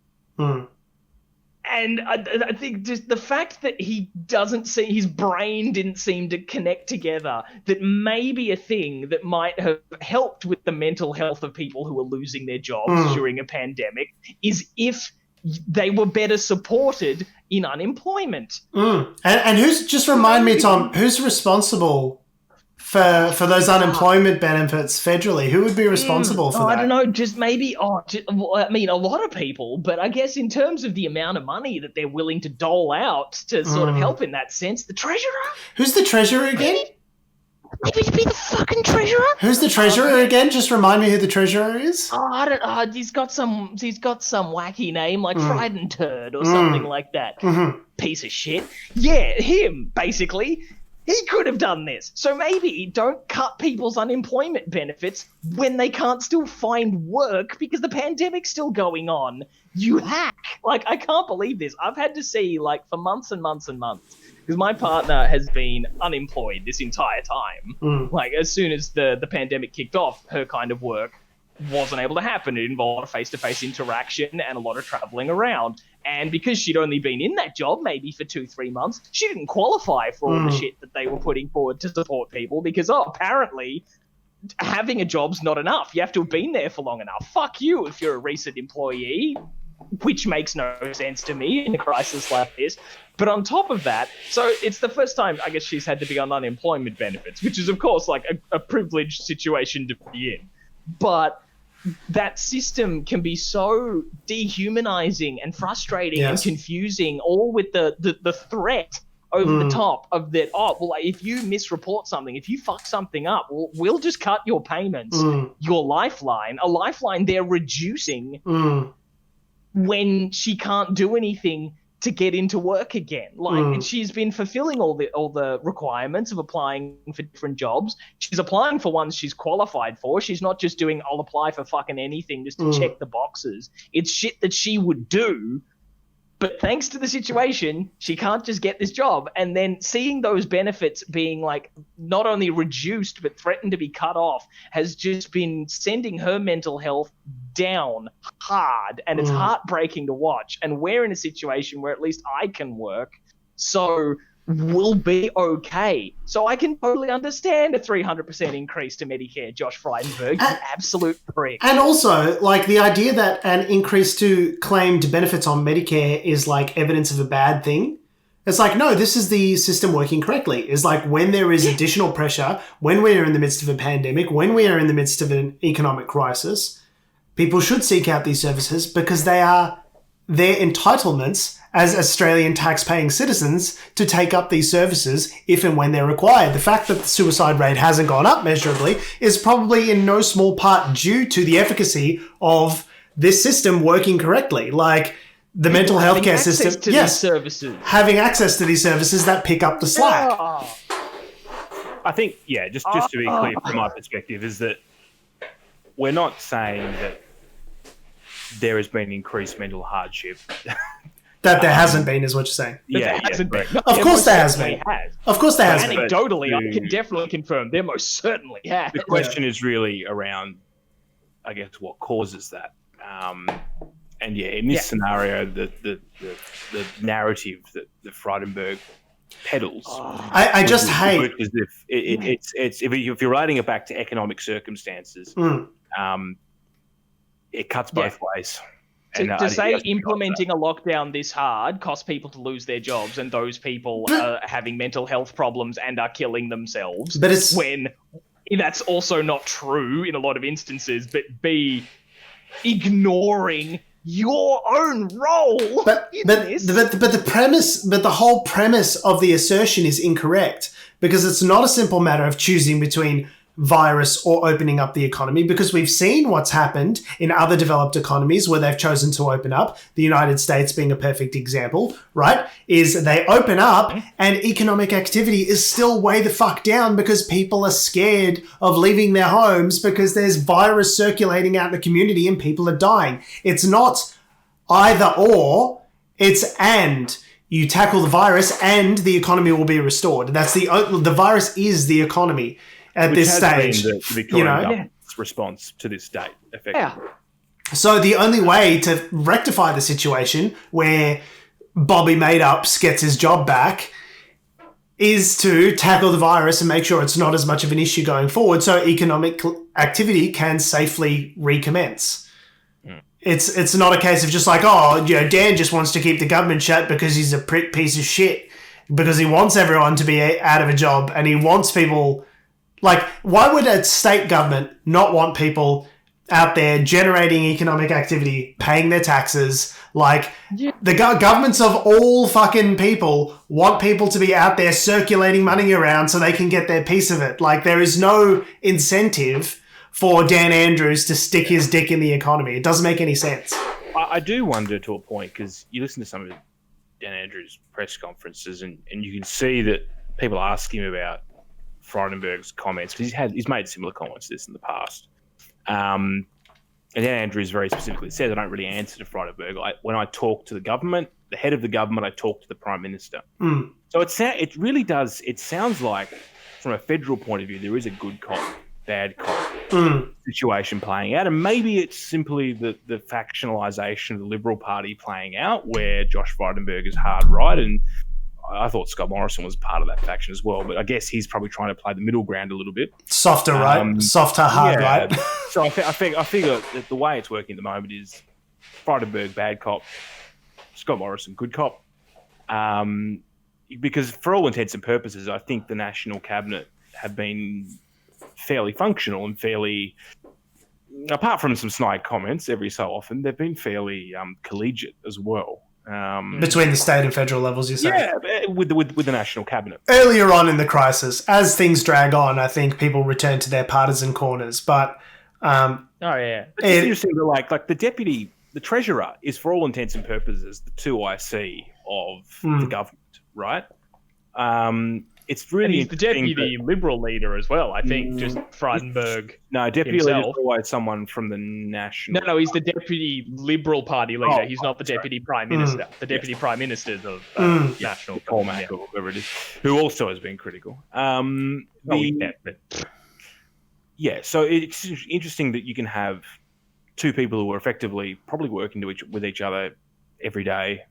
[SPEAKER 2] And I think just the fact that his brain didn't seem to connect together, that may be a thing that might have helped with the mental health of people who are losing their jobs during a pandemic, is if they were better supported in unemployment.
[SPEAKER 1] And who's, just remind me, Tom, who's responsible for those unemployment benefits federally? Who would be responsible for that?
[SPEAKER 2] I don't know, just maybe, a lot of people, but I guess in terms of the amount of money that they're willing to dole out to sort of help in that sense, the treasurer?
[SPEAKER 1] Who's the treasurer again?
[SPEAKER 2] Maybe to be the fucking treasurer?
[SPEAKER 1] Who's the treasurer again? Just remind me who the treasurer is.
[SPEAKER 2] I don't know, he's got some wacky name like Frydenberg or something like that. Piece of shit. Yeah, him, basically. He could have done this. So maybe don't cut people's unemployment benefits when they can't still find work because the pandemic's still going on. You hack. Like, I can't believe this. I've had to see, like, for months and months and months, because my partner has been unemployed this entire time. Like, as soon as the pandemic kicked off, her kind of work wasn't able to happen. It involved a face-to-face interaction and a lot of traveling around. And because she'd only been in that job maybe for 2-3 months, she didn't qualify for all the shit that they were putting forward to support people because, apparently having a job's not enough. You have to have been there for long enough. Fuck you if you're a recent employee, which makes no sense to me in a crisis like this. But on top of that, so it's the first time, I guess, she's had to be on unemployment benefits, which is, of course, like a privileged situation to be in. But that system can be so dehumanizing and frustrating and confusing, all with the threat over the top of that. If you misreport something, if you fuck something up, we'll just cut your payments, your lifeline, a lifeline they're reducing when she can't do anything to get into work again. Like, she's been fulfilling all the requirements of applying for different jobs. She's applying for ones she's qualified for. She's not just doing, I'll apply for fucking anything just to check the boxes. It's shit that she would do, but thanks to the situation, she can't just get this job. And then seeing those benefits being, like, not only reduced but threatened to be cut off has just been sending her mental health down hard, and it's heartbreaking to watch. And we're in a situation where at least I can work, so we'll be okay. So I can totally understand a 300% increase to Medicare, Josh Frydenberg, you absolute prick.
[SPEAKER 1] And also, like, the idea that an increase to claimed benefits on Medicare is like evidence of a bad thing. It's like, no, this is the system working correctly. It's like, when there is additional pressure, when we are in the midst of a pandemic, when we are in the midst of an economic crisis, people should seek out these services because they are their entitlements as Australian tax-paying citizens to take up these services if and when they're required. The fact that the suicide rate hasn't gone up measurably is probably in no small part due to the efficacy of this system working correctly. Like, the mental health care
[SPEAKER 2] access
[SPEAKER 1] system,
[SPEAKER 2] to these services.
[SPEAKER 1] having access to these services that pick up the slack.
[SPEAKER 3] I think, just to be clear from my perspective, is that we're not saying that there has been increased mental hardship.
[SPEAKER 1] That there hasn't been, is what you're saying.
[SPEAKER 2] There hasn't been.
[SPEAKER 1] Of course there has been. Of course there has been.
[SPEAKER 2] Anecdotally, I can definitely confirm there most certainly has.
[SPEAKER 3] The question is really around, I guess, what causes that. And in this scenario, the narrative that Frydenberg peddles,
[SPEAKER 1] I just hate
[SPEAKER 3] as if it's if you're relating it back to economic circumstances, it cuts both ways.
[SPEAKER 2] To say implementing a lockdown this hard costs people to lose their jobs, and those people are having mental health problems and are killing themselves.
[SPEAKER 1] But it's
[SPEAKER 2] when that's also not true in a lot of instances. But B, ignoring your own role.
[SPEAKER 1] But the whole premise of the assertion is incorrect, because it's not a simple matter of choosing between virus or opening up the economy, because we've seen what's happened in other developed economies where they've chosen to open up, the United States being a perfect example, right? Is they open up and economic activity is still way the fuck down because people are scared of leaving their homes because there's virus circulating out in the community and people are dying. It's not either or, it's and. You tackle the virus and the economy will be restored. That's the virus is the economy. At
[SPEAKER 3] Which
[SPEAKER 1] this
[SPEAKER 3] has
[SPEAKER 1] stage,
[SPEAKER 3] been the Victorian government's response to this date, effectively.
[SPEAKER 1] So the only way to rectify the situation where Bobby Made-Ups gets his job back is to tackle the virus and make sure it's not as much of an issue going forward, so economic activity can safely recommence. It's not a case of just like, Dan just wants to keep the government shut because he's a piece of shit, because he wants everyone to be out of a job and he wants people. Like, why would a state government not want people out there generating economic activity, paying their taxes? Like, the governments of all fucking people want people to be out there circulating money around so they can get their piece of it. Like, there is no incentive for Dan Andrews to stick his dick in the economy. It doesn't make any sense.
[SPEAKER 3] I do wonder to a point, because you listen to some of Dan Andrews' press conferences and you can see that people ask him about Frydenberg's comments, because he's made similar comments to this in the past. And Dan Andrews very specifically said, I don't really answer to Frydenberg. When I talk to the government, the head of the government, I talk to the Prime Minister. So it really does, it sounds like, from a federal point of view, there is a good cop, bad cop situation playing out. And maybe it's simply the factionalisation of the Liberal Party playing out, where Josh Frydenberg is hard right, and I thought Scott Morrison was part of that faction as well, but I guess he's probably trying to play the middle ground a little bit.
[SPEAKER 1] Softer right, softer hard right.
[SPEAKER 3] So I figure that the way it's working at the moment is Frydenberg bad cop, Scott Morrison good cop. Because for all intents and purposes, I think the National Cabinet have been fairly functional and fairly, apart from some snide comments every so often, they've been fairly collegiate as well.
[SPEAKER 1] Between the state and federal levels, you're saying?
[SPEAKER 3] Yeah, with the National Cabinet.
[SPEAKER 1] Earlier on in the crisis, as things drag on, I think people return to their partisan corners. But
[SPEAKER 3] But it's interesting that like the Treasurer is, for all intents and purposes, the 2IC of the government, right? It's really, and
[SPEAKER 2] he's the deputy Liberal leader as well. I think just Frydenberg.
[SPEAKER 3] No, deputy leader is always someone from the National.
[SPEAKER 2] No, he's the deputy Liberal Party leader. He's not the deputy prime minister. The deputy prime minister of National
[SPEAKER 3] Cormac or whoever it is, who also has been critical. So it's interesting that you can have two people who are effectively probably working with each other every day,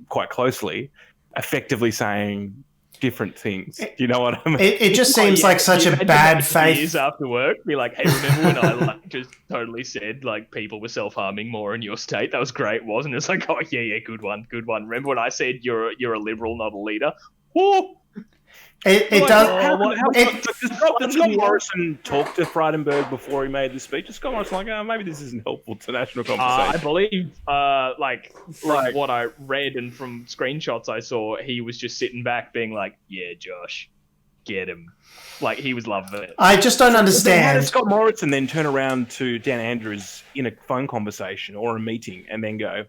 [SPEAKER 3] quite closely, effectively saying different things. Do you know what I mean?
[SPEAKER 1] It just seems like such a bad faith.
[SPEAKER 2] Years after work, be like, hey, remember when I just totally said like people were self-harming more in your state? That was great, wasn't it? It's like, oh yeah, good one. Remember when I said you're a Liberal, not a leader? Woo!
[SPEAKER 1] It does.
[SPEAKER 3] Did Scott Morrison talk to Frydenberg before he made the speech? Is Scott Morrison like, maybe this isn't helpful to national conversation?
[SPEAKER 2] I believe, from what I read and from screenshots I saw, he was just sitting back being like, yeah, Josh, get him. Like, he was loving it.
[SPEAKER 1] I just don't understand.
[SPEAKER 3] How does Scott Morrison then turn around to Dan Andrews in a phone conversation or a meeting and then go,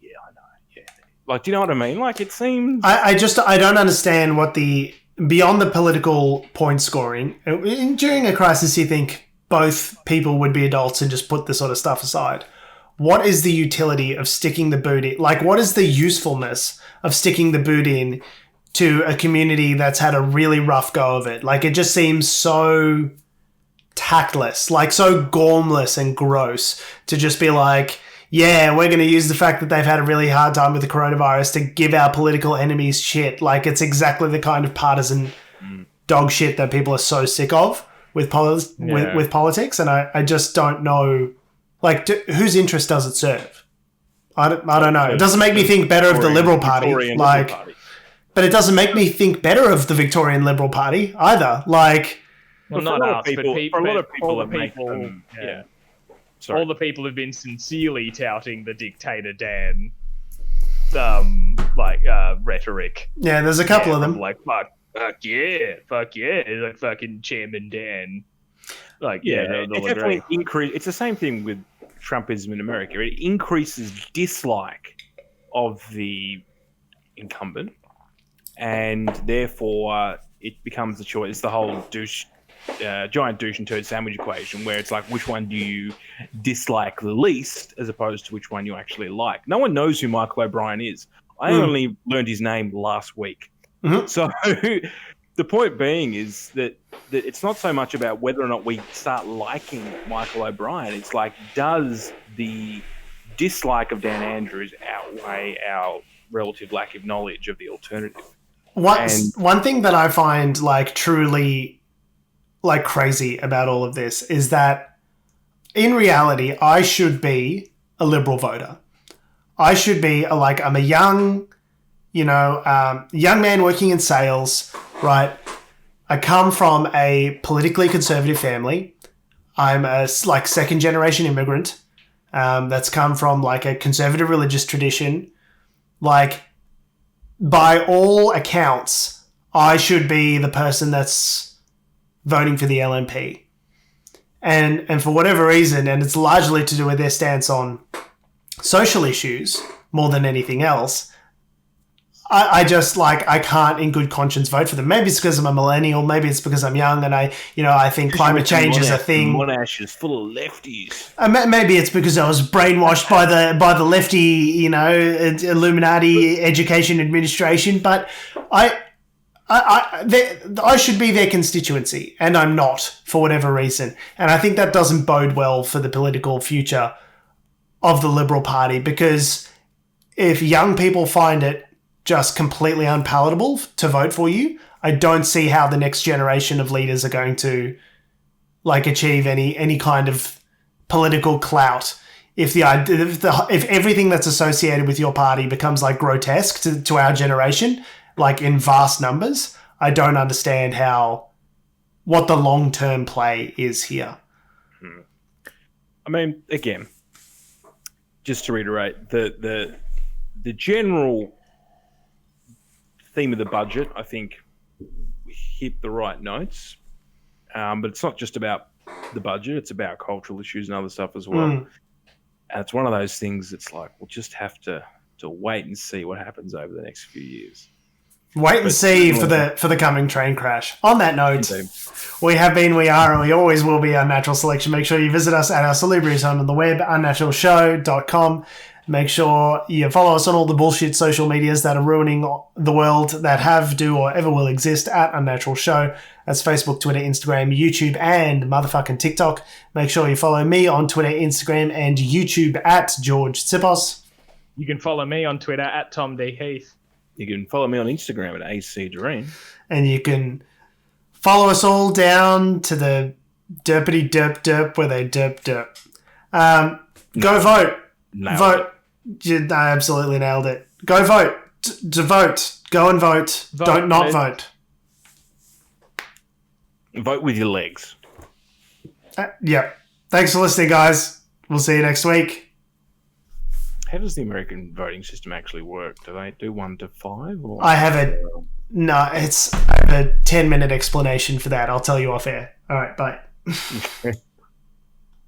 [SPEAKER 3] yeah, I know, yeah. Like, do you know what I mean? Like, it seems...
[SPEAKER 1] I don't understand what beyond the political point scoring, during a crisis you think both people would be adults and just put this sort of stuff aside. What is the utility of sticking the boot in? Like, what is the usefulness of sticking the boot in to a community that's had a really rough go of it? Like, it just seems so tactless, like so gormless and gross to just be like, yeah, we're going to use the fact that they've had a really hard time with the coronavirus to give our political enemies shit. Like, it's exactly the kind of partisan dog shit that people are so sick of with politics. And I just don't know, like, whose interest does it serve? I don't know. It doesn't make me think better of the Liberal Party. But it doesn't make me think better of the Victorian Liberal Party either. Like...
[SPEAKER 2] Well, not us, but for a lot of people,
[SPEAKER 3] Sorry.
[SPEAKER 2] All the people who've been sincerely touting the dictator Dan, rhetoric.
[SPEAKER 1] Yeah, there's a couple of them.
[SPEAKER 2] Like, fuck yeah, like fucking Chairman Dan. Like,
[SPEAKER 3] it definitely increase. It's the same thing with Trumpism in America. It increases dislike of the incumbent, and therefore it becomes the choice. It's the whole giant douche and turd sandwich equation, where it's like, which one do you dislike the least as opposed to which one you actually like. No one knows who Michael O'Brien is. I only learned his name last week. So the point being is that it's not so much about whether or not we start liking Michael O'Brien. It's like, does the dislike of Dan Andrews outweigh our relative lack of knowledge of the alternative?
[SPEAKER 1] One thing that I find like truly like crazy about all of this is that in reality, I should be a Liberal voter. I should be I'm a young, young man working in sales, right? I come from a politically conservative family. I'm a second generation immigrant that's come from like a conservative religious tradition. Like, by all accounts, I should be the person that's voting for the LNP. And for whatever reason, and it's largely to do with their stance on social issues more than anything else, I just I can't in good conscience vote for them. Maybe it's because I'm a millennial, maybe it's because I'm young and I think climate change is a thing.
[SPEAKER 3] Monash is full of lefties.
[SPEAKER 1] Maybe it's because I was brainwashed by the lefty, Illuminati education administration, but I should be their constituency, and I'm not for whatever reason. And I think that doesn't bode well for the political future of the Liberal Party, because if young people find it just completely unpalatable to vote for you, I don't see how the next generation of leaders are going to achieve any kind of political clout. If everything that's associated with your party becomes grotesque to our generation, in vast numbers, I don't understand what the long-term play is here.
[SPEAKER 3] I mean, again, just to reiterate, the general theme of the budget, I think, hit the right notes. But it's not just about the budget, it's about cultural issues and other stuff as well. And it's one of those things that's we'll just have to wait and see what happens over the next few years.
[SPEAKER 1] Wait and see for the coming train crash. On that note, we have been, we are, and we always will be Unnatural Selection. Make sure you visit us at our salubrious home on the web, unnaturalshow.com. Make sure you follow us on all the bullshit social medias that are ruining the world, that have, do, or ever will exist, at Unnatural Show. That's Facebook, Twitter, Instagram, YouTube, and motherfucking TikTok. Make sure you follow me on Twitter, Instagram, and YouTube at George Tsipos.
[SPEAKER 2] You can follow me on Twitter at Tom D. Heath.
[SPEAKER 3] You can follow me on Instagram at AC Doreen.
[SPEAKER 1] And you can follow us all down to the derpity derp derp where they derp derp. Go vote. Vote. I absolutely nailed it. Go vote. To vote. Go and vote. Don't not vote.
[SPEAKER 3] Vote with your legs.
[SPEAKER 1] Yeah. Thanks for listening, guys. We'll see you next week.
[SPEAKER 3] How does the American voting system actually work? Do they do 1 to 5? Or?
[SPEAKER 1] I have a 10-minute explanation for that. I'll tell you off air. All right, bye.